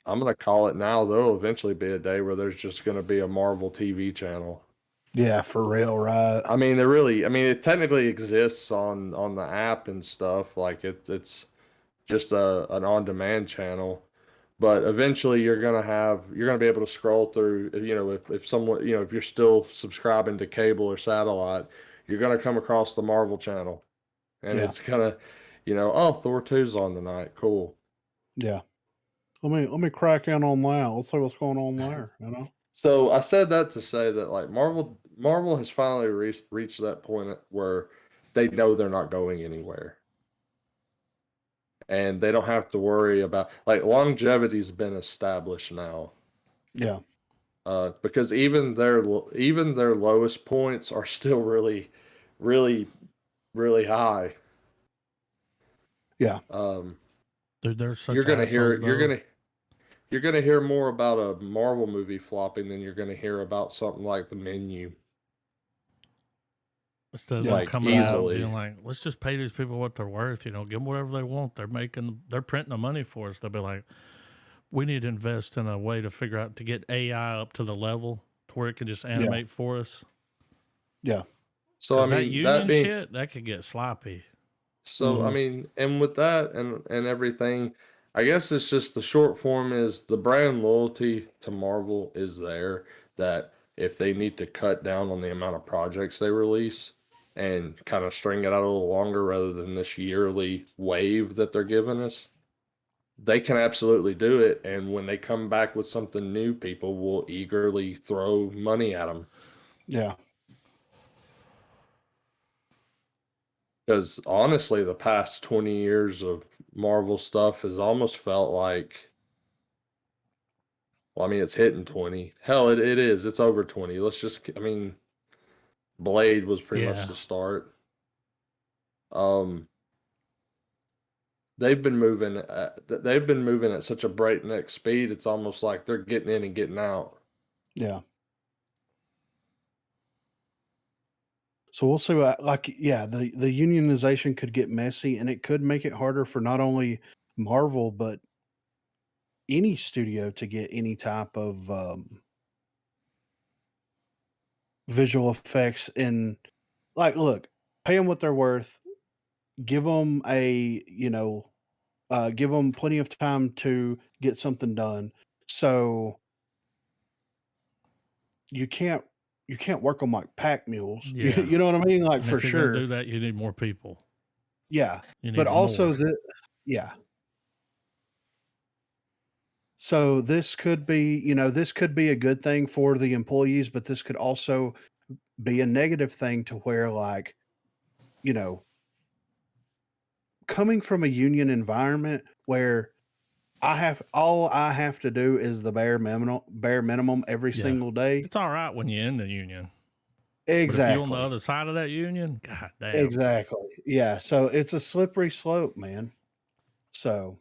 I'm gonna call it now. There'll eventually be a day where there's just gonna be a Marvel TV channel. Yeah, for real, right? I mean, I mean, it technically exists on the app and stuff. Like it's just an on-demand channel. But eventually, you're gonna be able to scroll through. You know, if someone, you know, if you're still subscribing to cable or satellite, you're gonna come across the Marvel channel, and Yeah, it's gonna, you know, oh, Thor 2's on tonight. Cool. yeah. Let me crack in on that. Let's see what's going on there. You know. So I said that to say that like Marvel has finally reached that point where they know they're not going anywhere, and they don't have to worry about like longevity's been established now. Yeah, Because even their lowest points are still really, really high. yeah, Um, dude, they're you're such gonna hear assholes though. you're gonna hear more about a Marvel movie flopping than you're gonna hear about something like The Menu, Instead of yeah. them like coming out and easily. being like, let's just pay these people what they're worth, you know, give them whatever they want. They're printing the money for us. They'll be like, we need to invest in a way to figure out to get AI up to the level to where it can just Yeah, animate for us. yeah. So I Because that mean that union being shit, that could get sloppy. so I Hmm. mean and with that and everything, I guess it's just the short form is the brand loyalty to Marvel is there that if they need to cut down on the amount of projects they release and kind of string it out a little longer rather than this yearly wave that they're giving us, they can absolutely do it. And when they come back with something new, people will eagerly throw money at them. Yeah, Because honestly, the past 20 years of Marvel stuff has almost felt like, well, I mean, it's hitting 20. Hell, it is. It's over 20. Let's just, I mean, Blade was pretty much Yeah. the start. Um, they've been moving at such a breakneck speed. It's almost like they're getting in and getting out. yeah. So we'll see what, like, yeah, the unionization could get messy, and it could make it harder for not only Marvel but any studio to get any type of visual effects. And like, look, pay them what they're worth. Give them give them plenty of time to get something done. So you can't you can't work them like pack mules. Yeah. You know what I mean? Like, And for if you're going to sure. do that, you need more people. Yeah. You But need also more. the yeah. So this could be, this could be a good thing for the employees, but this could also be a negative thing to where, like, you know, coming from a union environment where all I have to do is the bare minimum every Yeah. single day. It's all right when you're in the union. But if you're on the Exactly. other side of that union, god damn. Exactly. Yeah. So it's a slippery slope, man. So,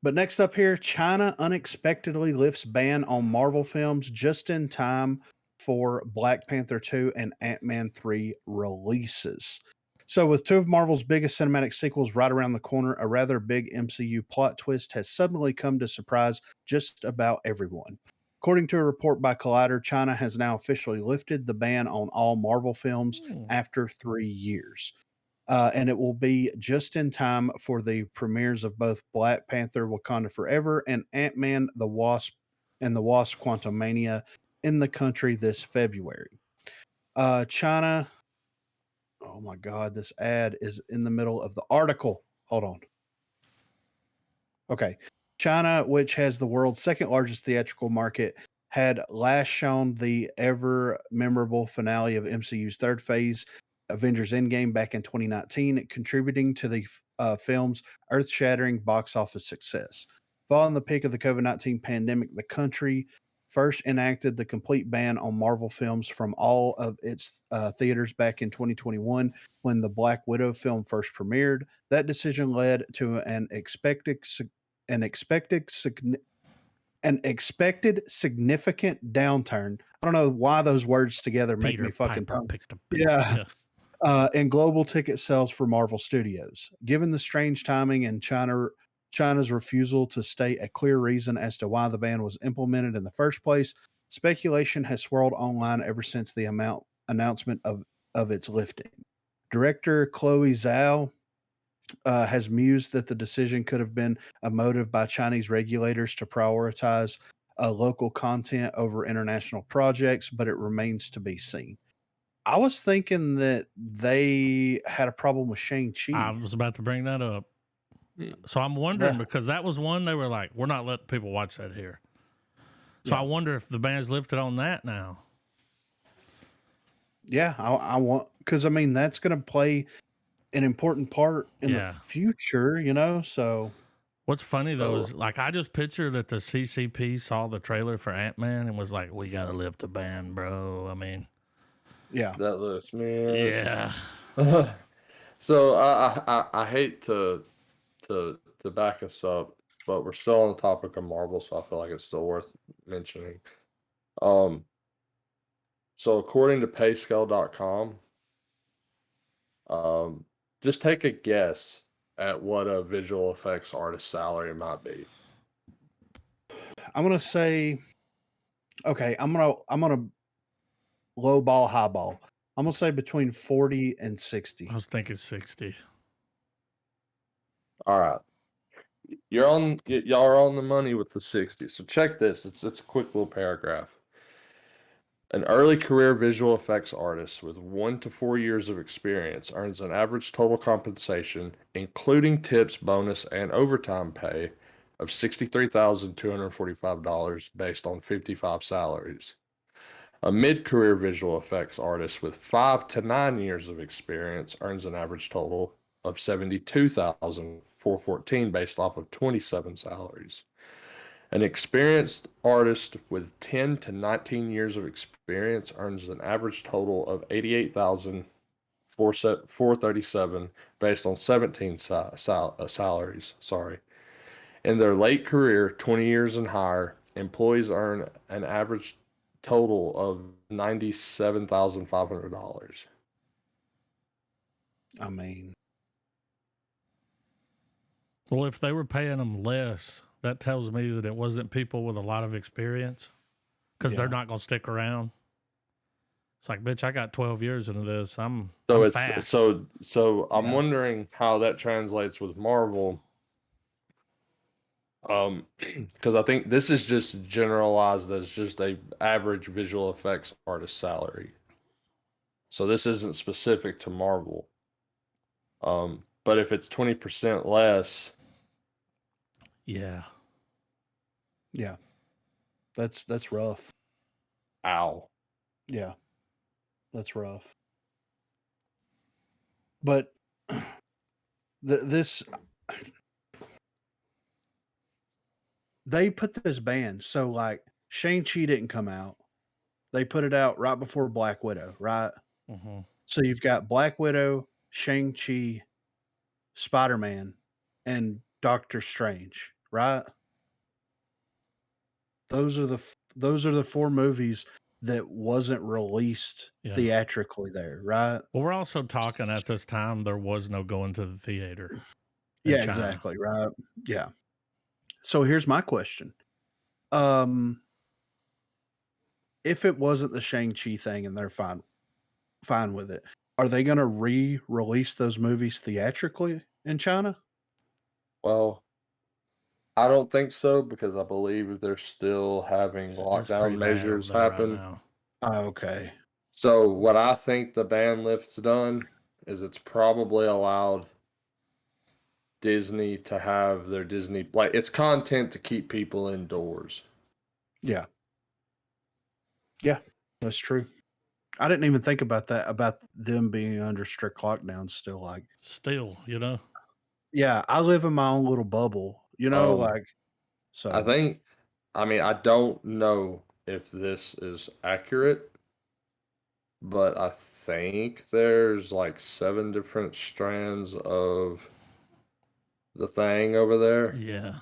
but next up here, China unexpectedly lifts ban on Marvel films just in time for Black Panther 2 and Ant-Man 3 releases. So, with two of Marvel's biggest cinematic sequels right around the corner, a rather big MCU plot twist has suddenly come to surprise just about everyone. According to a report by Collider, China has now officially lifted the ban on all Marvel films Hmm. after 3 years. And it will be just in time for the premieres of both Black Panther Wakanda Forever and Ant-Man the Wasp and the Wasp Quantumania in the country this February. China, oh my God, this ad is in the middle of the article. Hold on. Okay. China, which has the world's second largest theatrical market, had last shown the ever memorable finale of MCU's third phase, Avengers Endgame, back in 2019, contributing to the film's earth shattering box office success. Following the peak of the COVID-19 pandemic, the country first enacted the complete ban on Marvel films from all of its theaters back in 2021 when the Black Widow film first premiered. That decision led to an expected significant downturn. I don't know why those words together make Peter me fucking Piper tongue. picked a Yeah. In global ticket sales for Marvel Studios. Given the strange timing and China's refusal to state a clear reason as to why the ban was implemented in the first place, speculation has swirled online ever since the announcement of its lifting. Director Chloe Zhao has mused that the decision could have been a motive by Chinese regulators to prioritize local content over international projects, but it remains to be seen. I was thinking that they had a problem with I Shang-Chi. was about to bring that up. Hmm. So I'm wondering The- because that was one they were like, we're not letting people watch that here. So Yeah. I wonder if the ban's lifted on that now. Yeah, I want, because I mean, that's going to play an important part in Yeah. the future, you know? So, What's funny though Oh. is like I just picture that the CCP saw the trailer for Ant-Man and was like, we got to lift the ban, bro. I mean, yeah. That list, man. yeah. So I hate to back us up, but we're still on the topic of Marvel, so I feel like it's still worth mentioning. So according to payscale.com, just take a guess at what a visual effects artist salary might be. I'm going to say, okay, I'm going to low ball, high ball. I'm going to say between 40 and 60. I was thinking 60. All right. Y'all are on the money with the 60. So check this. It's a quick little paragraph. An early career visual effects artist with 1 to 4 years of experience earns an average total compensation, including tips, bonus, and overtime pay, of $63,245 based on 55 salaries. A mid-career visual effects artist with 5 to 9 years of experience earns an average total of $72,414 based off of 27 salaries. An experienced artist with 10 to 19 years of experience earns an average total of $88,437 based on 17 salaries. Sorry. In their late career, 20 years and higher, employees earn an average total of $97,500. I mean, Well, if they were paying them less, that tells me that it wasn't people with a lot of experience because they're Yeah. not going to stick around. It's like, bitch, I got 12 years into this. I'm So fast. so I'm Yeah. wondering how that translates with Marvel. Because I think this is just generalized as just a average visual effects artist salary. So this isn't specific to Marvel. But if it's 20% less, Yeah. Yeah. That's rough. ow. Yeah. That's rough. But this they put this ban. So like Shang-Chi didn't come out. They put it out right before Black Widow, right? Mm-hmm. So you've got Black Widow, Shang-Chi, Spider-Man, and Doctor Strange, right? Those are the four movies that wasn't released Yeah. theatrically there, right? Well, we're also talking at this time, there was no going to the theater. in Yeah, China. exactly, right? Yeah. So here's my question. If it wasn't the Shang-Chi thing and they're fine with it, are they going to re-release those movies theatrically in China? Well, I don't think so because I believe they're still having It's lockdown pretty bad measures over there happen. right now. Okay. So what I think the ban lift's done is it's probably allowed Disney to have their Disney, like, it's content to keep people indoors. Yeah. Yeah, that's true. I didn't even think about that, about them being under strict lockdown still. Like, Still, you know, yeah, I live in my own little bubble, you know, Um, like, I so think, I mean, I don't know if this is accurate, but I think there's like 7 different strands of the thing over there. Yeah.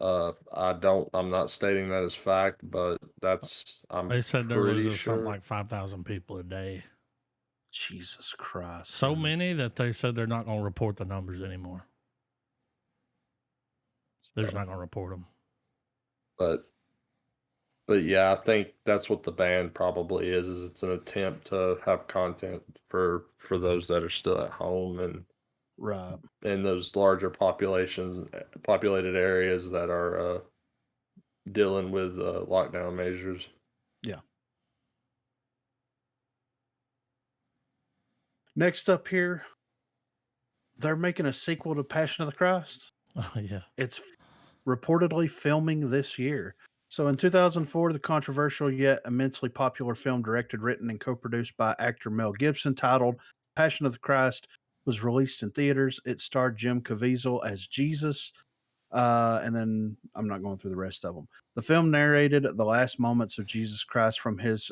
I'm not stating that as fact, but I'm They said they're pretty losing something sure. like 5,000 people a day. Jesus Christ. So man. many that they said they're not going to report the numbers anymore. They're just not going to report them. But yeah, I think that's what the ban probably is it's an attempt to have content for those that are still at home and Right. in those larger populated areas that are dealing with lockdown measures. Yeah. Next up here, they're making a sequel to Passion of the Christ. Oh, yeah. It's reportedly filming this year. So in 2004, the controversial yet immensely popular film, directed, written, and co-produced by actor Mel Gibson, titled Passion of the Christ, was released in theaters. It starred Jim Caviezel as Jesus, and then I'm not going through the rest of them. The film narrated the last moments of Jesus Christ from his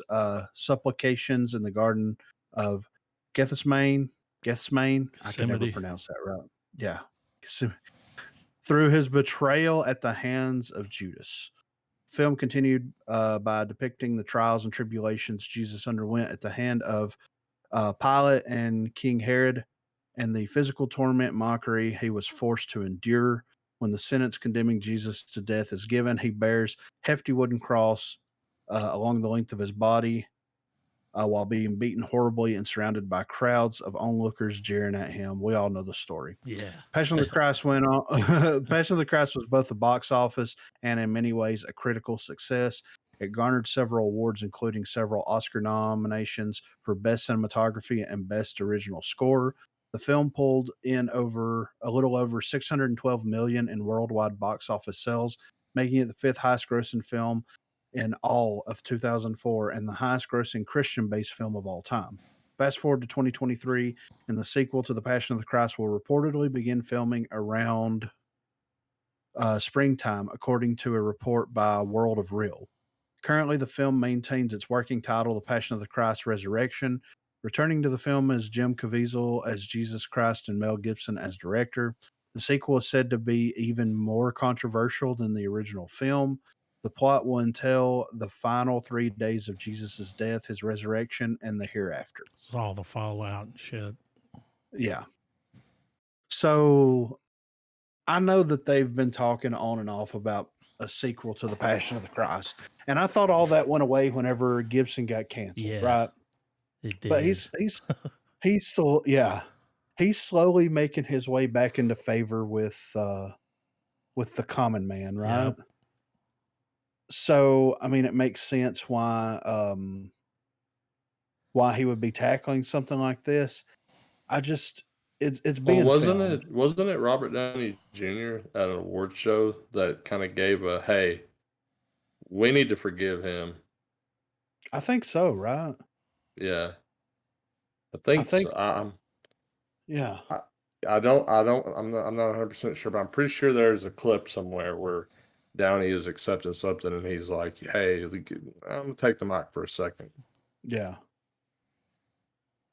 supplications in the Garden of Gethsemane. Gethsemane. I can never Yosemite. pronounce that right. Yeah. Through his betrayal at the hands of Judas. Film continued by depicting the trials and tribulations Jesus underwent at the hand of Pilate and King Herod, and the physical torment and mockery he was forced to endure. When the sentence condemning Jesus to death is given, he bears hefty wooden cross along the length of his body while being beaten horribly and surrounded by crowds of onlookers jeering at him. We all know the story. Yeah. Passion of the Christ went on. Passion of the Christ was both a box office and, in many ways, a critical success. It garnered several awards, including several Oscar nominations for Best Cinematography and Best Original Score. The film pulled in a little over 612 million in worldwide box office sales, making it the fifth highest grossing film in all of 2004 and the highest grossing Christian-based film of all time. Fast forward to 2023, and the sequel to The Passion of the Christ will reportedly begin filming around springtime, according to a report by World of Real. Currently, the film maintains its working title, The Passion of the Christ Resurrection. Returning to the film is Jim Caviezel as Jesus Christ and Mel Gibson as director. The sequel is said to be even more controversial than the original film. The plot will entail the final 3 days of Jesus' death, his resurrection, and the hereafter. It's all the fallout and shit. Yeah. So I know that they've been talking on and off about a sequel to The Passion of the Christ. And I thought all that went away whenever Gibson got canceled, Yeah. right? It did. But he's so he's slowly making his way back into favor with the common man, right? Yep. So I mean, it makes sense why he would be tackling something like this. I just it's Well, being filmed. wasn't it Robert Downey Jr. at an award show that kind of gave a hey, we need to forgive him. I think so, right? Yeah, I I think think so. yeah. I'm not 100% sure, but I'm pretty sure there's a clip somewhere where Downey is accepting something and he's like, "Hey, I'm gonna take the mic for a second." Yeah.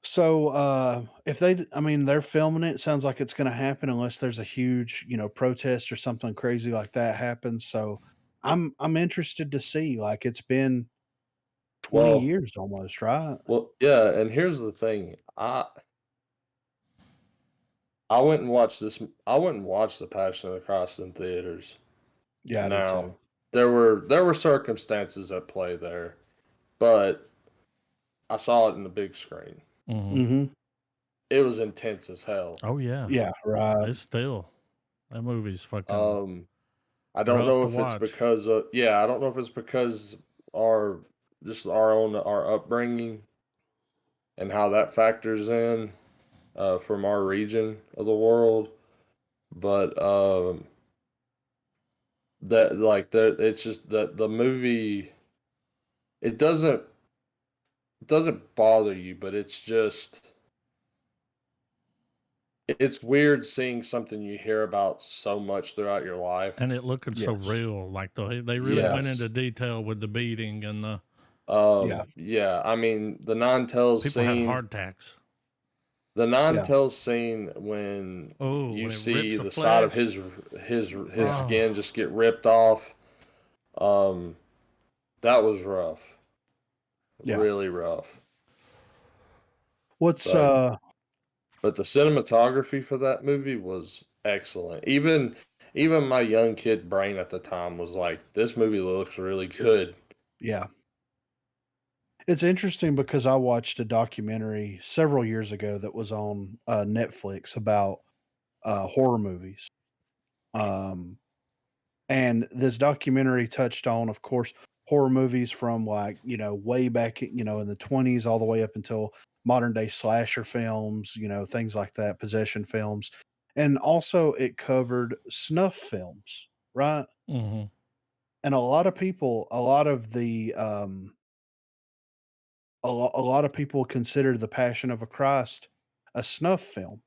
So if I mean, they're filming it. Sounds like it's going to happen unless there's a huge, protest or something crazy like that happens. So I'm interested to see. Like it's been 20 Well, years almost, right? yeah, and here's the thing. I went and watched this. I went and watched The Passion of the Christ in theaters. Yeah, I did too. Now, there were circumstances at play there, but I saw it in the big screen. Mhm. Mm-hmm. It was intense as hell. Oh, yeah. Yeah, right. It's still. That movie's fucking I don't rough know to if it's watch. because of I don't know if it's because our our upbringing and how that factors in from our region of the world, but it's just that the movie it doesn't bother you, but it's just it's weird seeing something you hear about so much throughout your life. And it looking so Yes. real. Like they really went Yes. into detail with the beating and the Yeah. Yeah, I mean, the Nine Tails people had scene, heart attacks. the Nine Yeah. Tails scene when Oh, you when it see rips the the side of flesh. his Oh, skin just get ripped off, um, that was rough. Yeah. Really rough. What's But the cinematography for that movie was excellent. Even my young kid brain at the time was like, this movie looks really good. yeah. It's interesting because I watched a documentary several years ago that was on Netflix about horror movies. Um, and this documentary touched on, of course, horror movies from like, way back, in the 20s all the way up until modern day slasher films, things like that, possession films. And also it covered snuff films, right? hmm And a lot of people, a lot of people consider The Passion of a Christ a snuff film.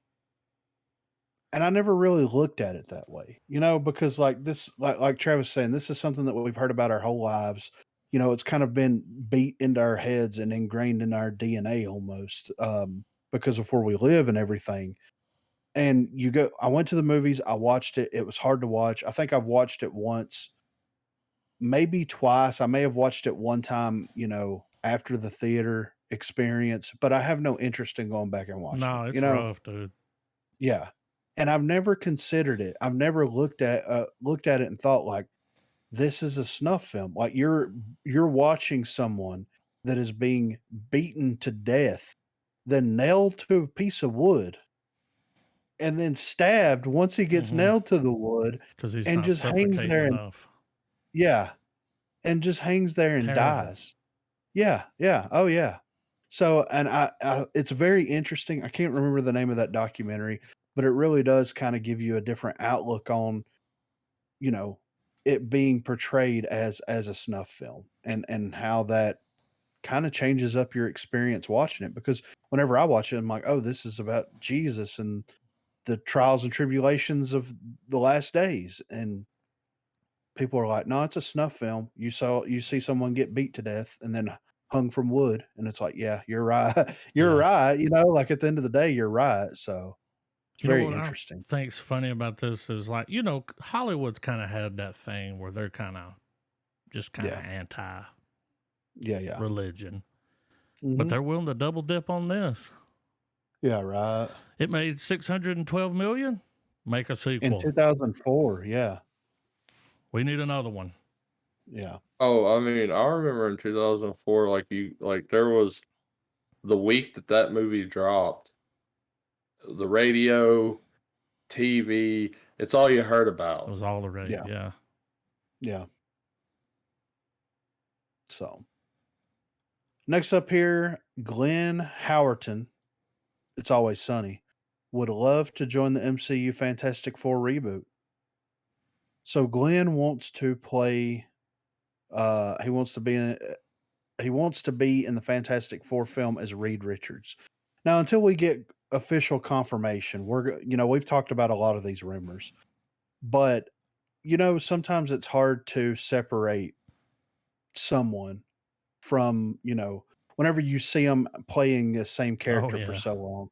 And I never really looked at it that way, because like this, like Travis saying, this is something that we've heard about our whole lives. It's kind of been beat into our heads and ingrained in our DNA almost, because of where we live and everything. And I went to the movies, I watched it. It was hard to watch. I think I've watched it once, maybe twice. I may have watched it one time, after the theater experience, but I have no interest in going back and watching it. no, it's rough, dude. Yeah. And I've never considered it. I've never looked at it and thought like this is a snuff film. Like you're watching someone that is being beaten to death, then nailed to a piece of wood, and then stabbed once he gets hmm nailed to the wood Because he's and not just hangs suffocating there and enough. yeah, and just hangs there and Terrible. dies. Yeah, yeah. Oh yeah. So, and it's very interesting. I can't remember the name of that documentary, but it really does kind of give you a different outlook on, you know, it being portrayed as a snuff film and how that kind of changes up your experience watching it. Because whenever I watch it, I'm like, oh, this is about Jesus and the trials and tribulations of the last days. And people are like, no, it's a snuff film. You see someone get beat to death and then hung from wood, and it's like, yeah, you're right. You're Yeah. right. Like at the end of the day, you're right. So it's You know very what I interesting. think's funny about this is like, Hollywood's kind of had that thing where they're kind of just kind of Yeah. anti Yeah. religion, but Mhm. they're willing to double dip on this. Yeah. Right. It made 612 million. Make a In sequel. 2004. Yeah. We need another one. Yeah. Oh, I mean, I remember in 2004, there was the week that that movie dropped, the radio, TV, it's all you heard It about. was all the rage. Yeah. Yeah. Yeah. So next up here, Glenn Howerton. It's Always Sunny. Would love to join the MCU Fantastic Four reboot. So Glenn wants to play. He wants to be in the Fantastic Four film as Reed Richards. Now, until we get official confirmation, we've talked about a lot of these rumors, but sometimes it's hard to separate someone from whenever you see them playing the same Oh character for yeah. so long.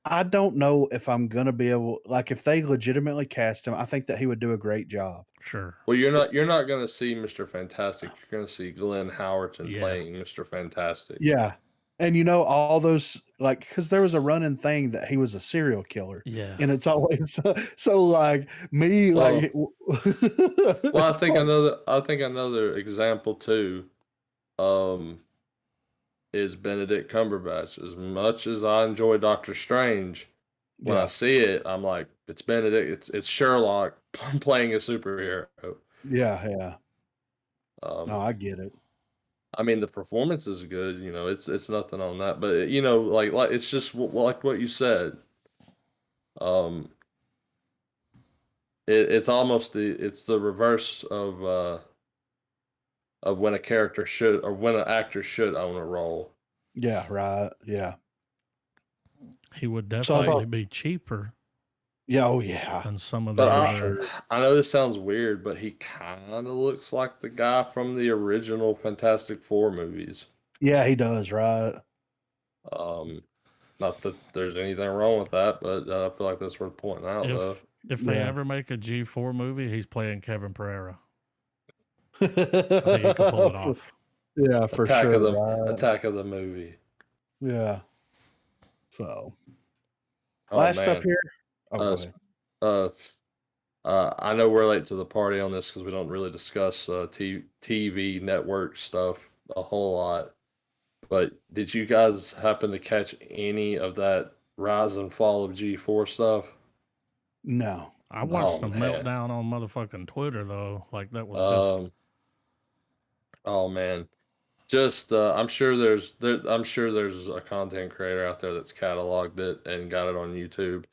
I don't know if I'm gonna be able, like, if they legitimately cast him. I think that he would do a great job. Sure. Well, you're not gonna see Mr. Fantastic. You're gonna see Glenn Howerton Yeah. playing Mr. Fantastic. Yeah. And all those, like, because there was a running thing that he was a serial killer. Yeah. And it's always so like me, like, Well, it's like, I think another example too, um, is Benedict Cumberbatch. As much as I enjoy Doctor Strange, when I yeah, see it, I'm like, it's Benedict. It's Sherlock playing a superhero. yeah. No, Um, I get it. I mean, the performance is good. It's nothing on that, but like it's just like what you said. Um, it's almost the reverse of when a character should or when an actor should own a role. Yeah, right. Yeah. He would So I definitely thought, be cheaper Yeah, oh yeah, and some of the But for other. sure. I know this sounds weird, but he kind of looks like the guy from the original Fantastic Four movies. Yeah, he does, right? Um, Not that there's anything wrong with that, but I feel like that's worth pointing out, though. If they Yeah. ever make a G4 movie, he's playing Kevin Pereira. I think he could pull it off. Yeah, for sure. Right? Attack of the movie. Yeah. So Oh last up man. here. Oh, Uh, go s- ahead. uh, I know we're late to the party on this because we don't really discuss TV network stuff a whole lot. But did you guys happen to catch any of that rise and fall of G4 stuff? No. I No. watched Oh some man. meltdown on motherfucking Twitter though. Like that was just Oh man. Just I'm sure there's a content creator out there that's cataloged it and got it on YouTube.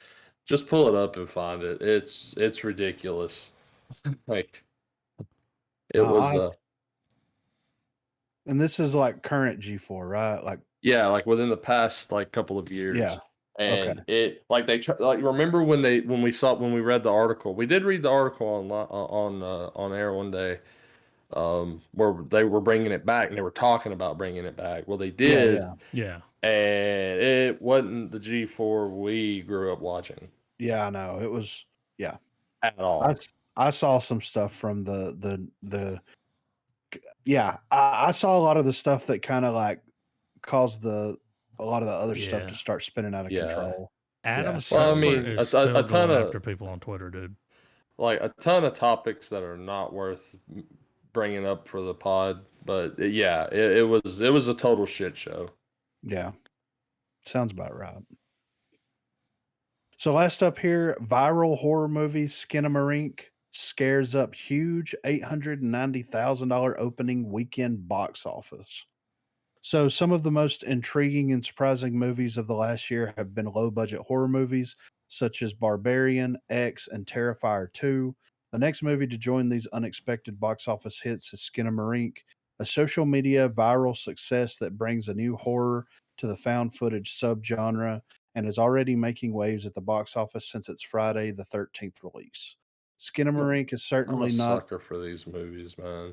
Just pull it up and find it. It's ridiculous. Like it No, was and this is like current G4, right? Like, yeah, like within the past like couple of years. yeah. Okay. And it like like remember when we read the article. We did read the article on air one day where they were bringing it back and they were talking about bringing it back. Well, they Yeah, did. yeah. yeah. And it wasn't the G4 we grew up watching Yeah, I know. It was, yeah. at all. I saw some stuff from yeah, I saw a lot of the stuff that kind of like caused a lot of the other stuff Yeah. to start spinning out of Yeah. control. Adam Yeah, so- Well, I Sessler mean, is a still ton going of after people on Twitter, dude. like a ton of topics that are not worth bringing up for the pod, but yeah, it was a total shit show. Yeah. Sounds about right. So last up here, viral horror movie Skinamarink scares up huge $890,000 opening weekend box office. So some of the most intriguing and surprising movies of the last year have been low budget horror movies such as Barbarian, X, and Terrifier 2. The next movie to join these unexpected box office hits is Skinamarink, a social media viral success that brings a new horror to the found footage subgenre and is already making waves at the box office since its Friday the 13th release. Skinamarink is I'm a certainly not sucker for these movies, man.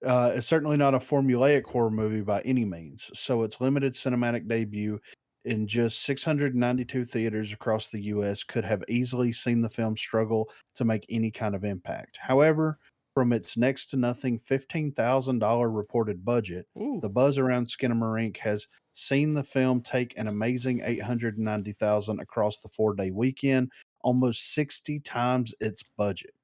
it's certainly not a formulaic horror movie by any means, so its limited cinematic debut in just 692 theaters across the US could have easily seen the film struggle to make any kind of impact. However, from its next to nothing $15,000 reported budget, Ooh. the buzz around Skinamarink has seen the film take an amazing 890,000 across the 4-day weekend, almost 60 times its budget.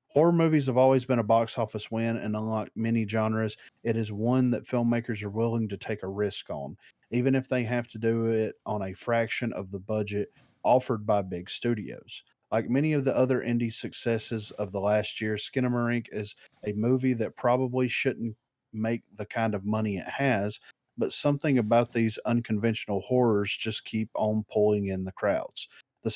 Horror movies have always been a box office win, and unlike many genres, it is one that filmmakers are willing to take a risk on, even if they have to do it on a fraction of the budget offered by big studios. Like many of the other indie successes of the last year, Skinamarink is a movie that probably shouldn't make the kind of money it has, but something about these unconventional horrors just keep on pulling in the crowds. The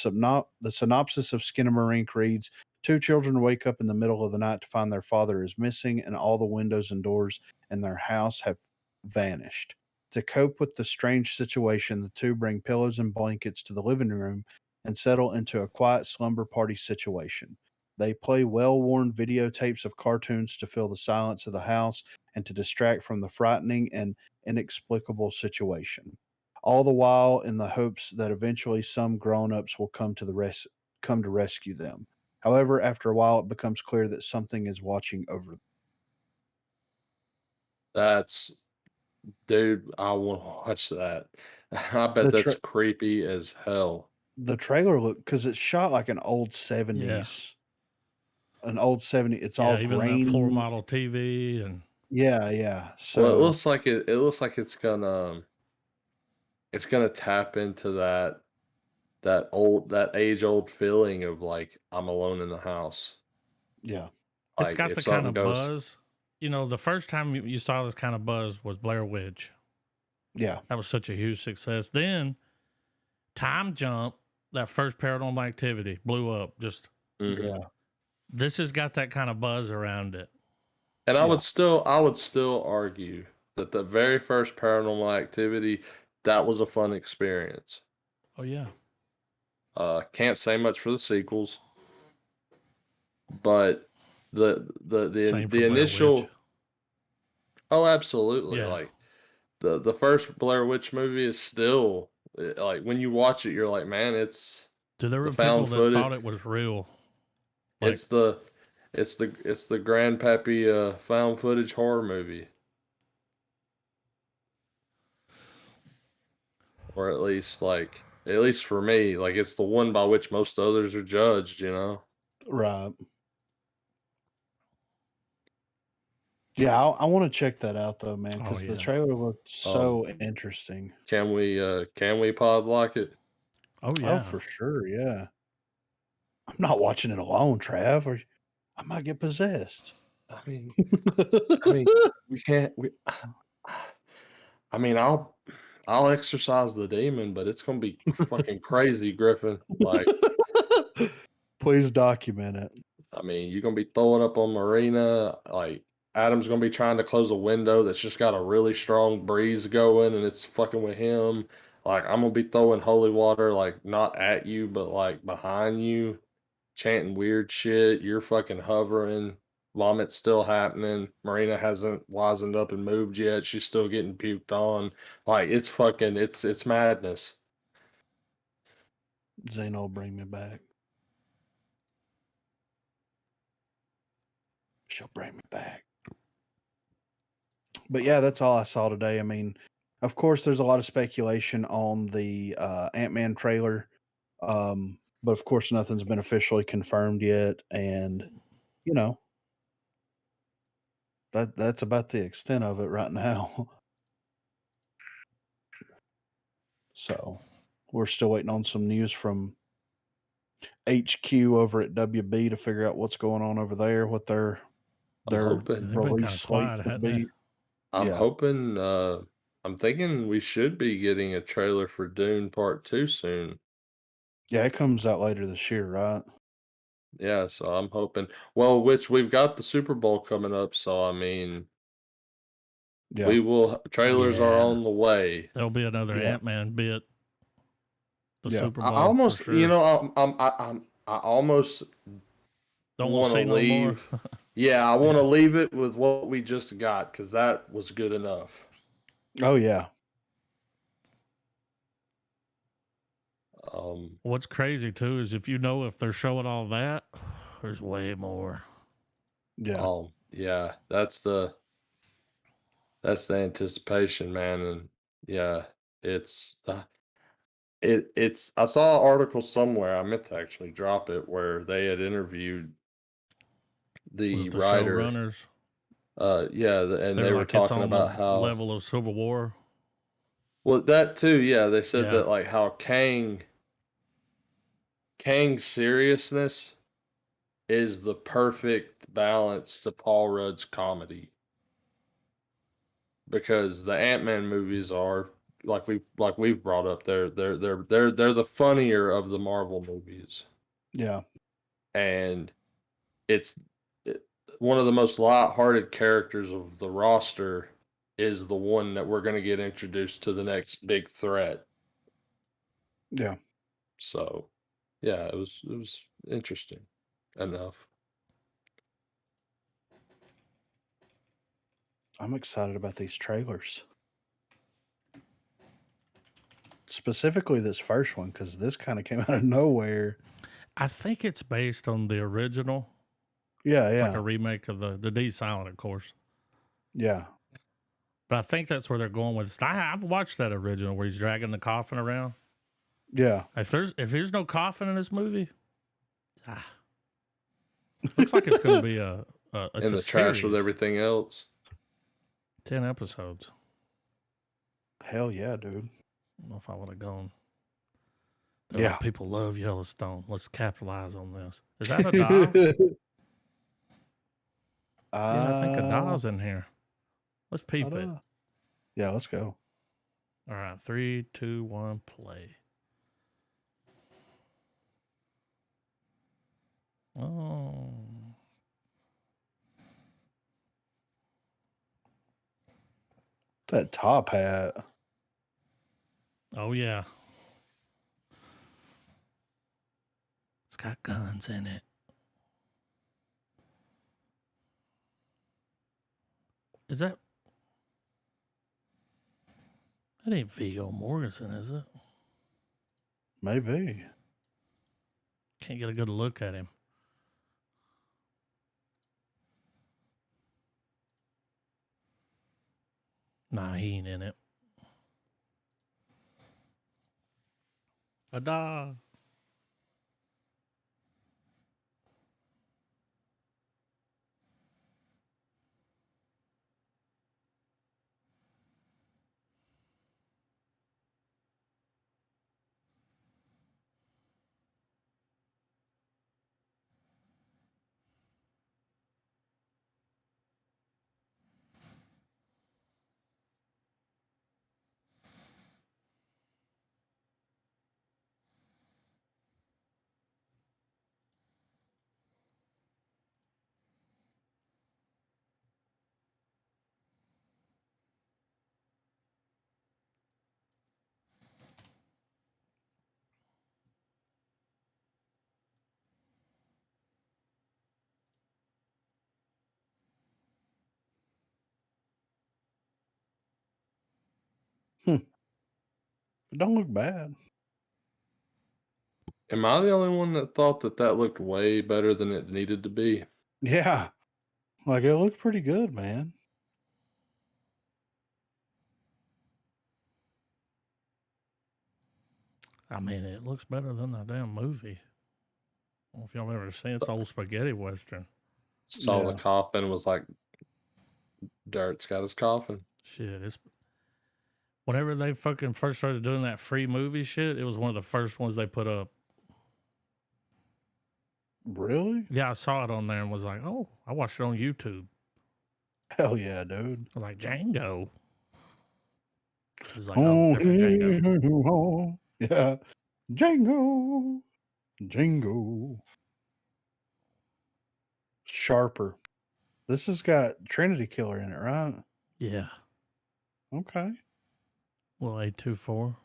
synopsis of Skinamarink reads: two children wake up in the middle of the night to find their father is missing and all the windows and doors in their house have vanished. To cope with the strange situation, the two bring pillows and blankets to the living room and settle into a quiet slumber party situation. They play well worn videotapes of cartoons to fill the silence of the house and to distract from the frightening and inexplicable situation. All the while in the hopes that eventually some grown ups will come to rescue them. However, after a while, it becomes clear that something is watching over them. That's dude, I want to watch that. I bet The that's tra- creepy as hell. the trailer look because it's shot like Yeah. an old 70. It's all Yeah, even that floor grainy. model TV and Yeah, yeah. Well, it So looks like it looks like it's gonna tap into that age old feeling of like I'm alone in the house. yeah, it's Like got if the kind something of goes, buzz. You know, the first time you saw this kind of buzz was Blair Witch. yeah, That was such a huge success. Then Time Jump, that first Paranormal Activity, blew up. Just mhm. yeah, this has got that kind of buzz around it. And Yeah. I would still argue that the very first Paranormal Activity that was a fun experience. Oh yeah. Can't say much for the sequels, but Same for the Blair Witch. initial. Oh, absolutely! Yeah. Like the first Blair Witch movie is still like when you watch it, you're like, man, it's Dude, there the were people found that footage. thought it was real. Like, It's the Grandpappy found footage horror movie, or at least for me, like it's the one by which most others are judged. You know. Right. Yeah, I want to check that out though, man, oh because the yeah, trailer looked Um, so interesting. can we pod lock it? oh Oh, yeah. for sure. Yeah. I'm not watching it alone, Trav, or I might get possessed. I mean, I mean, we can't. I mean, I'll exercise the demon, but it's gonna be fucking crazy, Griffin. Like, Please document it. I mean, you're gonna be throwing up on Marina. Like, Adam's gonna be trying to close a window that's just got a really strong breeze going, and it's fucking with him. Like, I'm gonna be throwing holy water, like not at you, but like behind you, chanting weird shit. You're fucking hovering. Vomit's still happening. Marina hasn't wisened up and moved yet. She's still getting puked on. Like, it's fucking, it's madness. Zeno will bring me back. She'll bring me back. But yeah, that's all I saw today. I mean, of course, there's a lot of speculation on the Ant-Man trailer, but of course, nothing's been officially confirmed yet. And you know, that's about the extent of it right now. So we're still waiting on some news from HQ over at WB to figure out what's going on over there, what their I'm hoping. They've been release kind of slate's quiet, gonna hadn't they? be. I'm Yeah. hoping, I'm thinking we should be getting a trailer for Dune Part 2 soon. Yeah, it comes out later this year, right? Yeah, so I'm hoping. Well, which we've got the Super Bowl coming up, so I mean, Yeah. we will. Trailers are Yeah. on the way. There'll be another Yeah. Ant-Man bit. The Yeah. Super I Bowl, almost, for you sure. know, I almost Don't want want to to see no more. leave. Yeah, I want to Yeah. leave it with what we just got because that was good enough. Oh yeah. What's crazy too is if they're showing all that, there's way more. Yeah. Yeah, that's the anticipation, man, and yeah, it's it's. I saw an article somewhere. I meant to actually drop it where they had interviewed Was the it the writer. showrunners? Yeah, and They they were were like, it's talking on the about how level of Civil War. well that too. Yeah, they said Yeah. that like how Kang's seriousness is the perfect balance to Paul Rudd's comedy because the Ant-Man movies are like we've brought up they're the funnier of the Marvel movies Yeah. and it's it, one of the most light-hearted characters of the roster is the one that we're going to get introduced to the next big threat. Yeah. So, yeah, it was interesting enough. I'm excited about these trailers. Specifically this first one, because this kind of came out of nowhere. I think it's based on the original. Yeah, It's like yeah. a remake of the D silent, of course. Yeah. But I think that's where they're going with it. I've watched that original where he's dragging the coffin around. Yeah. If there's no coffin in this movie, looks like it's going to be it's In a the trash with series. everything else. 10 episodes. Hell yeah, dude. I don't know if I would have gone. Yeah. People love Yellowstone. Let's capitalize on this. Is that a doll? Yeah, I think a doll's in here. Let's peep it. Yeah, let's go. All right, 3, 2, 1, play. Oh. That top hat. Oh, yeah. got guns in it. Is that ain't Viggo Mortensen, is it? Maybe. Can't get a good look at him. Nah, he ain't in it. Ada. It don't look bad. Am I the only one that thought that that looked way better than it needed to be? Yeah. Like it looked pretty good, man. I mean, it looks better than the damn movie. I don't know if y'all ever seen it's old spaghetti western. Saw the Yeah. coffin, was like, Dirt's got his coffin. Shit, it's whenever they fucking first started doing that free movie shit, it was one of the first ones they put up. Really? Yeah, I saw it on there and was like, oh, I watched it on YouTube. Hell yeah, dude. I was like, Django. It was like, Oh, oh, different Django. yeah. Django. Django. Sharper. This has got Trinity Killer in it, right? Yeah. Okay. Little A24.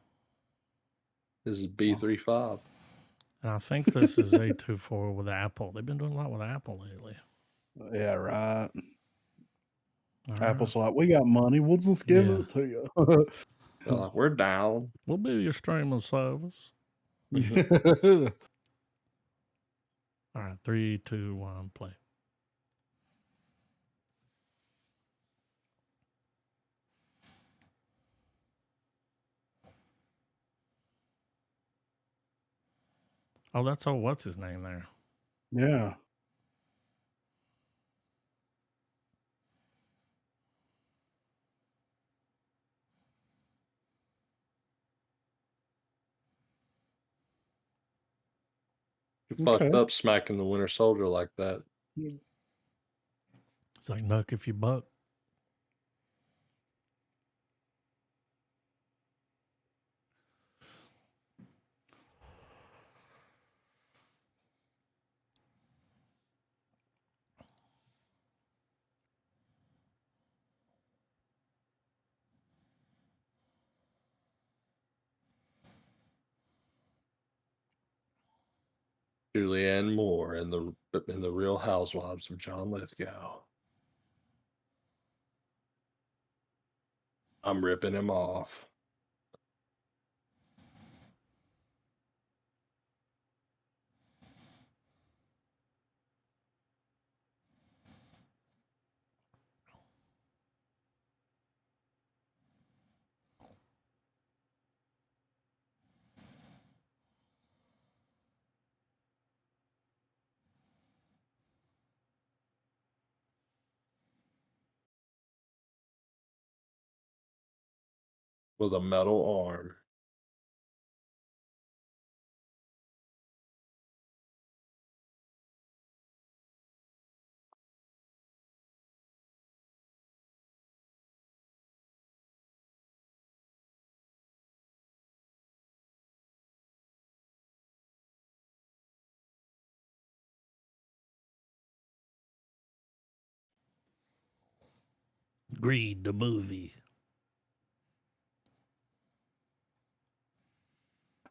This is B35. And I think this is A24 with Apple. They've been doing a lot with Apple lately. Yeah, right. All Apple's right. like, we got money. We'll just give Yeah. it to you. They're like, we're down. We'll be your streaming service. All right, 3, 2, 1, play. Oh, that's old. What's his name there? Yeah. You fucked up smacking the Winter Soldier like that. It's like Nuck if you buck. Julianne Moore and the Real Housewives of John Lithgow. I'm ripping him off. With a metal arm. Greed, the movie.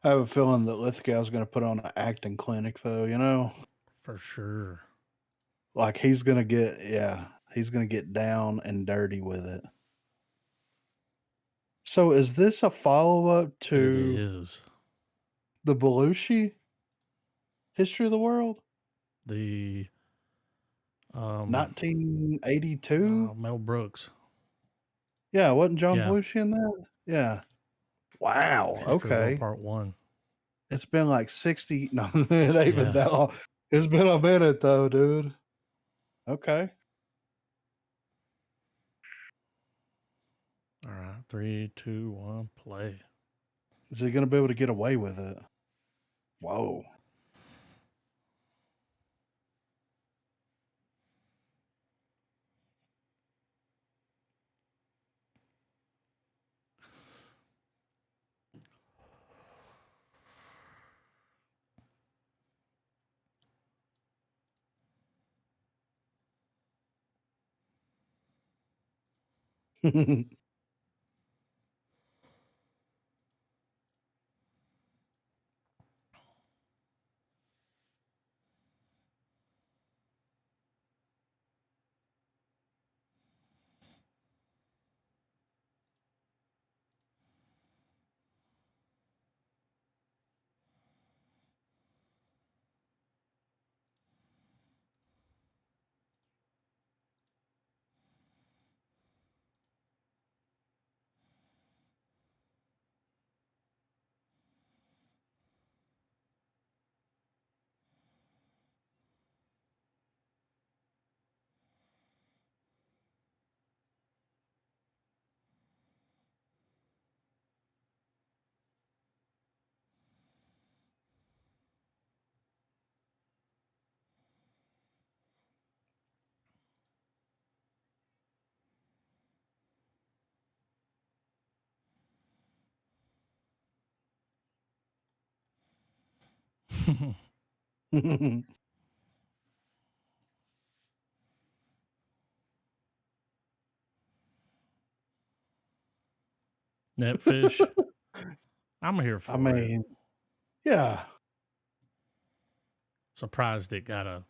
I have a feeling that Lithgow's going to put on an acting clinic, though. You know, For sure. like he's going to get down and dirty with it. So, is this a follow up It to is. the Belushi History of the World, The 1982? Mel Brooks. Yeah, wasn't John Yeah. Belushi in that? Yeah. Wow. History of the World Okay. Part 1. It's been like 60. No, it ain't Yeah. been that long. It's been a minute though, dude. Okay. All right. 3, 2, 1, play. Is he going to be able to get away with it? Whoa. Netfish. I'm here for I it. mean, yeah. Surprised it got a.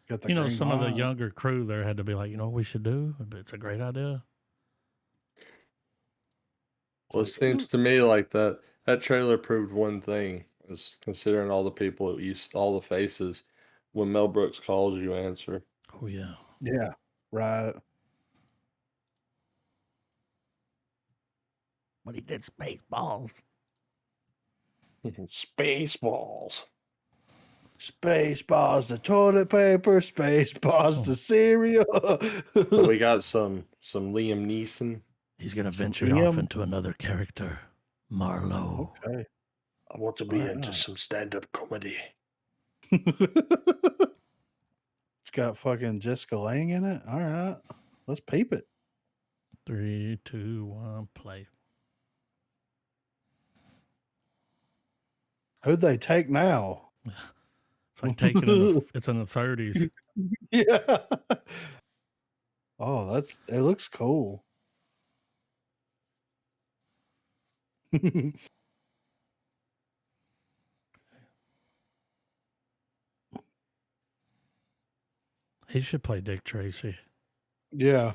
Got the green Some of the light. younger crew there had to be like, what we should do? It's a great idea. Well, it seems to me like that trailer proved one thing, is considering all the people it used, all the faces. When Mel Brooks calls, you answer. Oh, yeah. Yeah. Right. But he did Spaceballs. Spaceballs. Spaceballs, the toilet paper. Spaceballs, the cereal. So we got some Liam Neeson. He's going to Some venture off Liam. into another character, Marlowe. Okay. I want to be into some stand-up comedy. It's got fucking Jessica Lange in it. All right. Let's peep it. 3, 2, 1, play. Who'd they take now? It's like taking it's in the 30s. Yeah. Oh, it looks cool. He should play Dick Tracy. Yeah.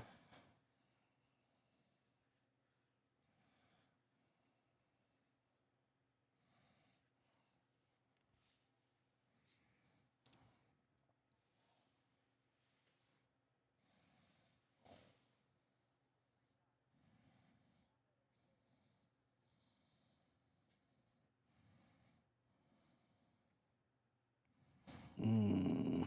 Mm.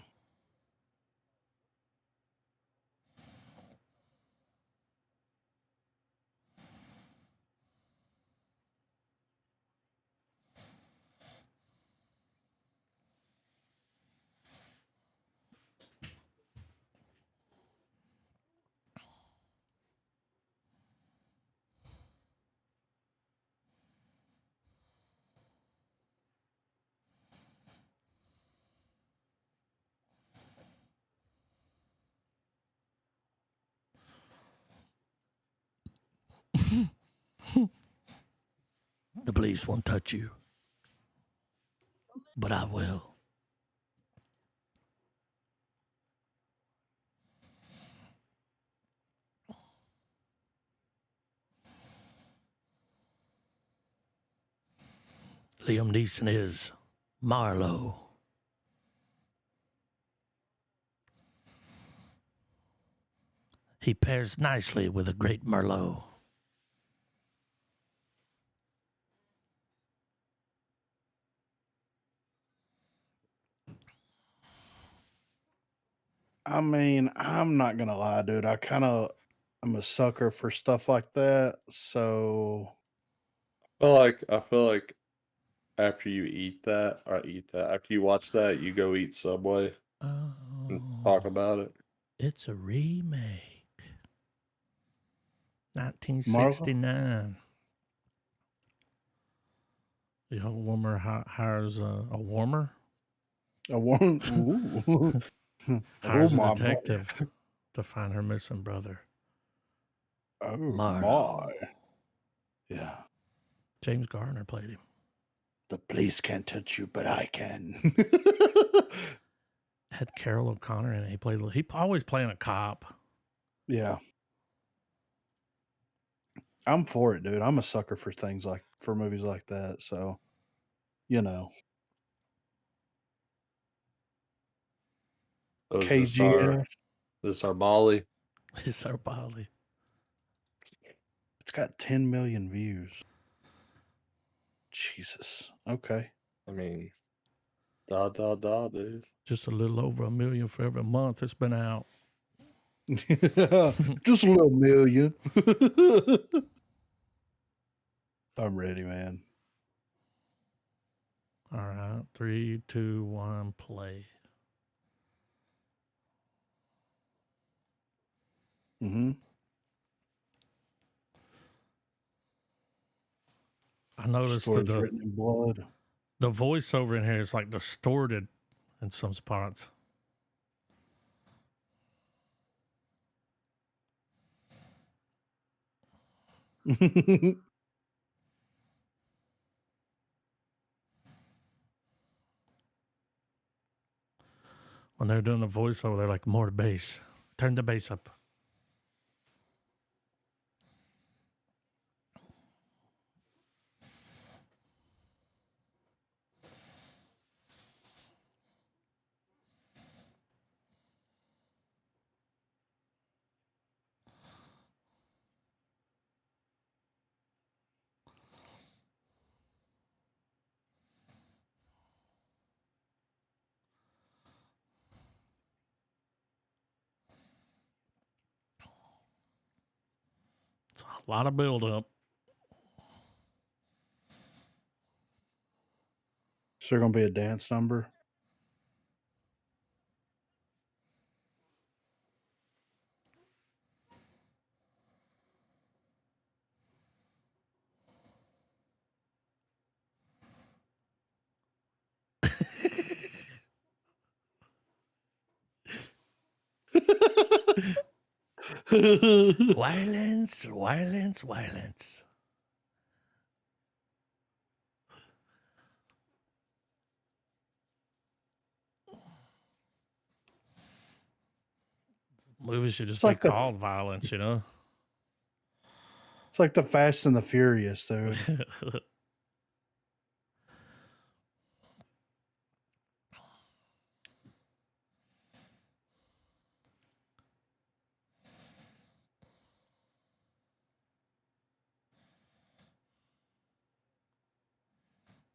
The police won't touch you. But I will. Liam Neeson is Marlowe. He pairs nicely with a great Merlot. I mean, I'm not gonna lie, dude. I'm a sucker for stuff like that. So I feel like after you after you watch that, you go eat Subway and talk Oh, about it. it's a remake. Marvel, 1969. The old woman hires a warmer, a one, ooh, oh hires a my, detective to find her missing brother, oh Marlowe. my, yeah. James Garner played him. The police can't touch you, but I can. Had Carol O'Connor in it. He always playing a cop. Yeah, I'm for it, dude. I'm a sucker for movies like that. So, you know, So is KGF. this our Molly? It's our Polly. It's got 10 million views. Jesus. Okay. I mean, dude. Just a little over 1 million for every month it's been out. Just a little million. I'm ready, man. All right, 3, 2, 1, play. Mm-hmm. I noticed Stories written in blood. the voiceover in here is like distorted in some spots. When they're doing the voiceover, they're like, more bass. Turn the bass up. It's a lot of buildup. Is there going to be a dance number? Violence, violence, violence. Movies should just It's be like the called violence, you know? it's like the Fast and the Furious, dude.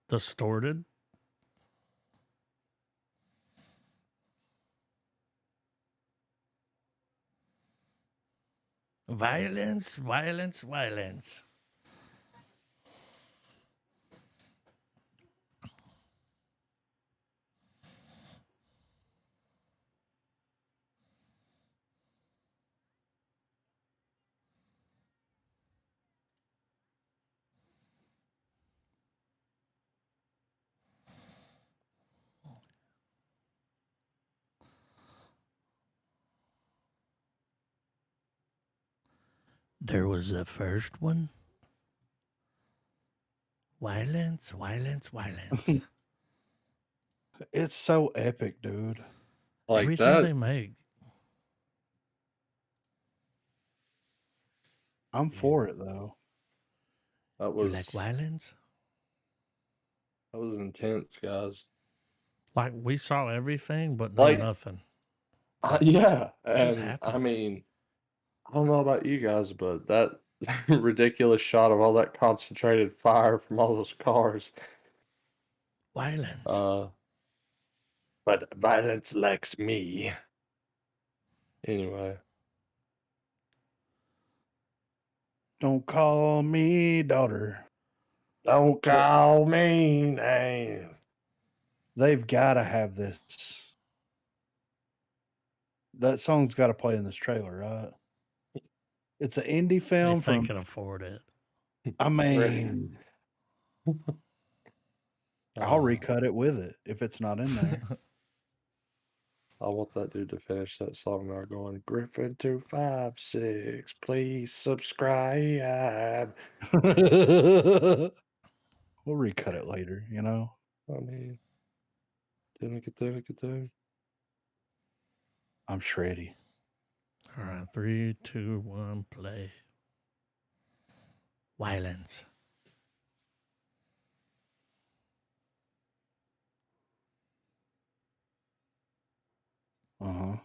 Distorted. Violence, violence, violence. There was the first one. Violence, violence, violence. It's so epic, dude. Like Everything that. they make. I'm Yeah. for it though. That You like was violence? intense, guys. Like we saw everything, but no Like, nothing. yeah, What just and I happened? mean, I don't know about you guys, but that ridiculous shot of all that concentrated fire from all those cars. Violence. But violence lacks me. Anyway, Don't call me daughter. don't call me names. They've got to have this. That song's got to play in this trailer, right? It's an indie They film think from. can afford it. I mean, I'll recut it with it if it's not in there. I want that dude to finish that song now going, Griffin 256, please subscribe. We'll recut it later, you know? I mean, dun-dun-dun-dun-dun. I'm shreddy. All right, 3, 2, 1, play. Violence. Uh-huh.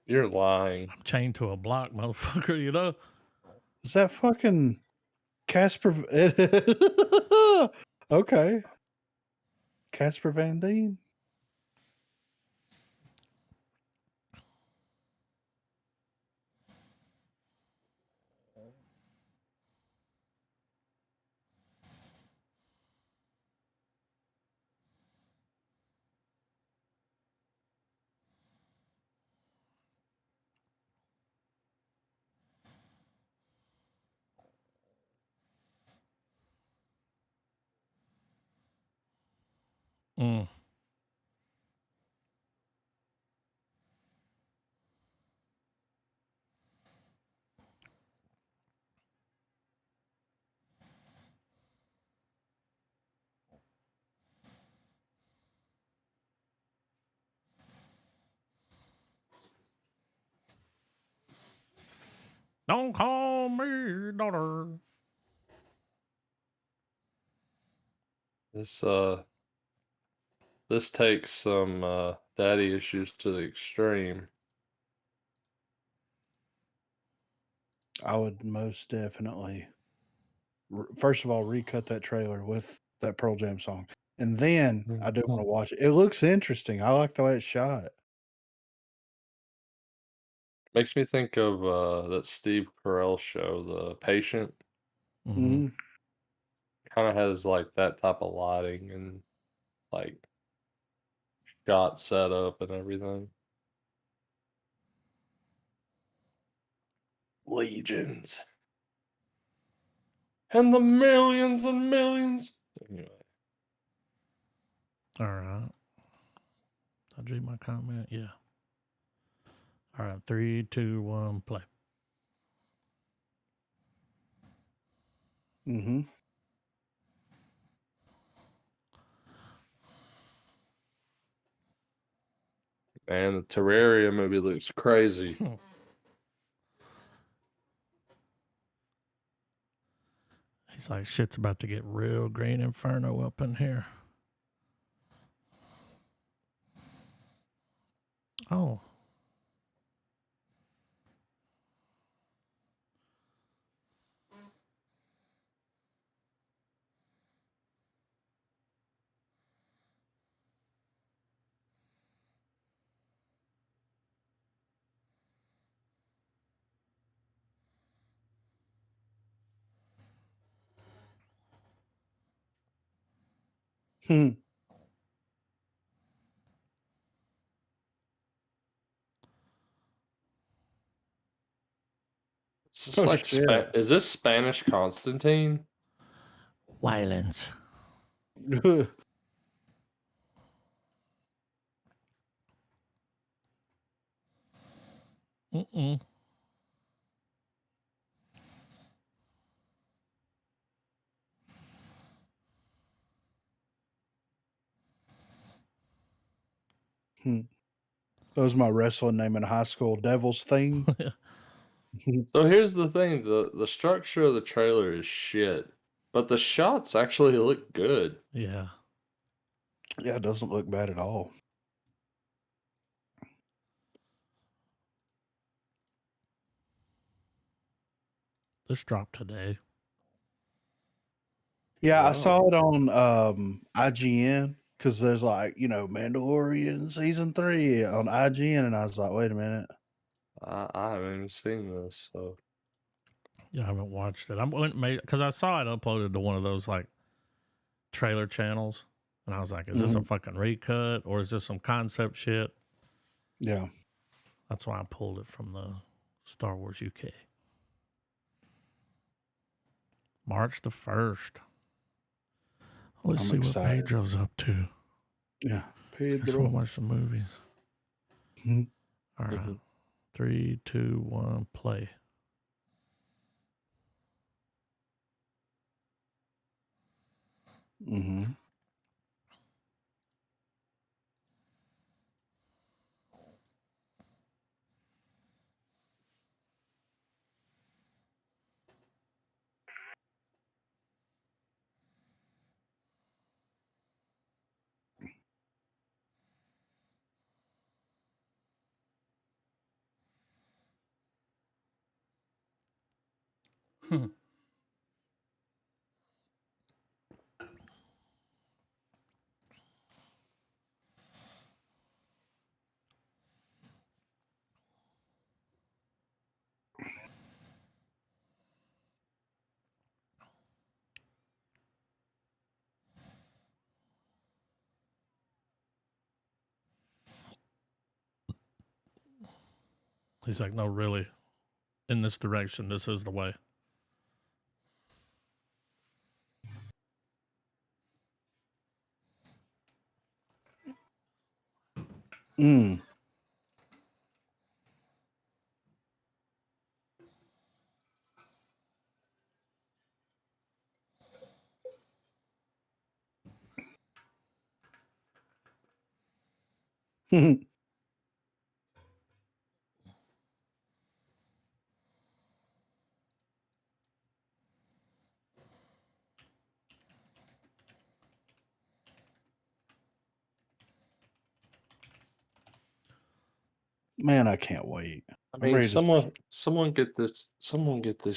You're lying. I'm chained to a block, motherfucker, you know? Is that fucking Casper? Okay. Casper Van Dien? Mm. Don't call me daughter. This takes some daddy issues to the extreme. I would most definitely, first of all, recut that trailer with that Pearl Jam song. And then I do want to watch it. It looks interesting. I like the way it's shot. Makes me think of that Steve Carell show, The Patient. Mm-hmm. Mhm. Kind of has like that type of lighting and like shot setup and everything. Legions. And the millions and millions. Anyway, All right. Did I read my comment? Yeah. All right, 3, 2, 1, play. Mm-hmm. and the Terraria movie looks crazy. He's like, shit's about to get real green inferno up in here. Oh. Hmm. It's just Oh, like shit. is this Spanish Constantine? Violence. Mm-mm. That was my wrestling name in high school, Devil's Thing. So here's the thing: the structure of the trailer is shit, but the shots actually look good. Yeah. Yeah, it doesn't look bad at all. This dropped today. Yeah, I Wow. saw it on IGN because there's like, Mandalorian season 3 on IGN, and I was like, wait a minute. I haven't even seen this, so Yeah, I haven't watched it. I'm because I saw it uploaded to one of those like trailer channels, and I was like, "Is this a fucking recut or is this some concept shit?" Yeah. That's why I pulled it from the Star Wars UK. March the 1st. Let's I'm see excited. what Pedro's up to. Yeah. I just want to Pedro. watch some movies. Mhm. All right. Mhm. 3, 2, 1, play. Mm-hmm. He's like, "No, really. In this direction, this is the way." Mm. Man, I can't wait. I I'm mean, ready to. someone get this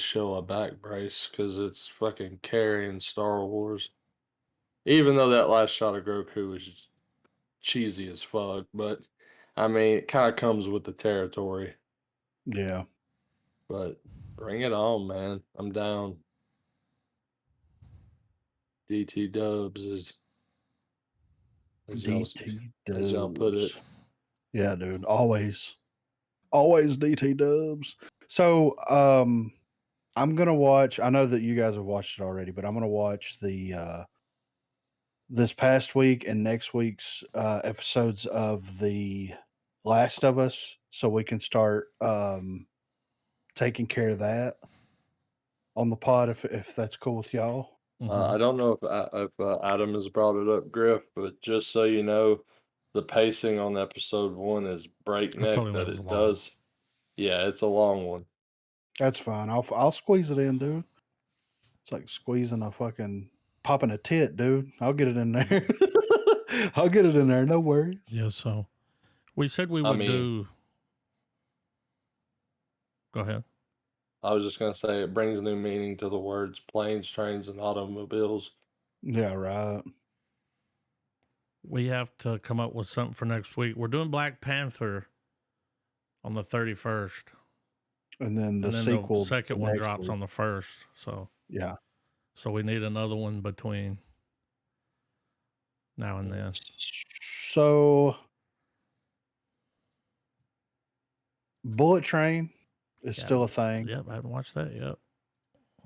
show a back brace because it's fucking carrying Star Wars. Even though that last shot of Grogu was just cheesy as fuck, but I mean, it kind of comes with the territory. Yeah. But bring it on, man. I'm down. DT Dubs as y'all DT as y'all put it. Dubs. Yeah, dude. Always. Always DT Dubs. So, I'm gonna watch. I know that you guys have watched it already, but I'm gonna watch the this past week and next week's episodes of The Last of Us, so we can start taking care of that on the pod if that's cool with y'all. I don't know if Adam has brought it up, Griff, but just so you know, the pacing on episode 1 is I told breakneck. him That it was it long. does. Yeah, it's a long one. That's fine. I'll squeeze it in, dude. It's like squeezing a fucking popping a tit, dude. I'll get it in there. I'll get it in there. No worries. Yeah, so we said we I would mean, do. Go ahead. I was just gonna say it brings new meaning to the words planes, trains, and automobiles. Yeah, right. We have to come up with something for next week. We're doing Black Panther on the 31st. And then the And then sequel the second the one next drops week. on the 1st. Yeah. So we need another one between now and then. So Bullet Train is Yeah. still a thing. Yep, I haven't watched that yet.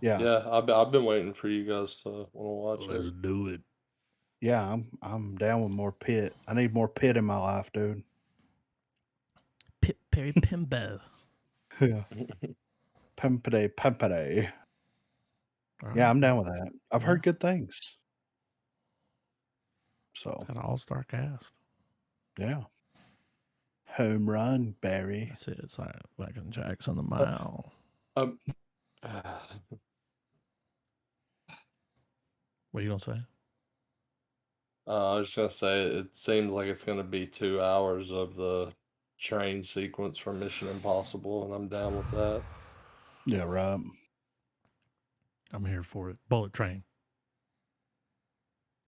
Yeah. Yeah, I've been waiting for you guys to want to watch Let's it. do it. Yeah, I'm down with more pit. I need more pit in my life, dude. Perry Pimbo. Yeah. Pimpade. All Yeah, right. I'm down with that. I've Yeah. heard good things. So Got an all-star cast. yeah. Home run, Barry. That's it. It's like Michael Jackson the Mile. Um, What are you gonna say? I was gonna say it seems like it's gonna be 2 hours of the train sequence from Mission Impossible, and I'm down with that. Yeah, right. I'm here for it. Bullet Train.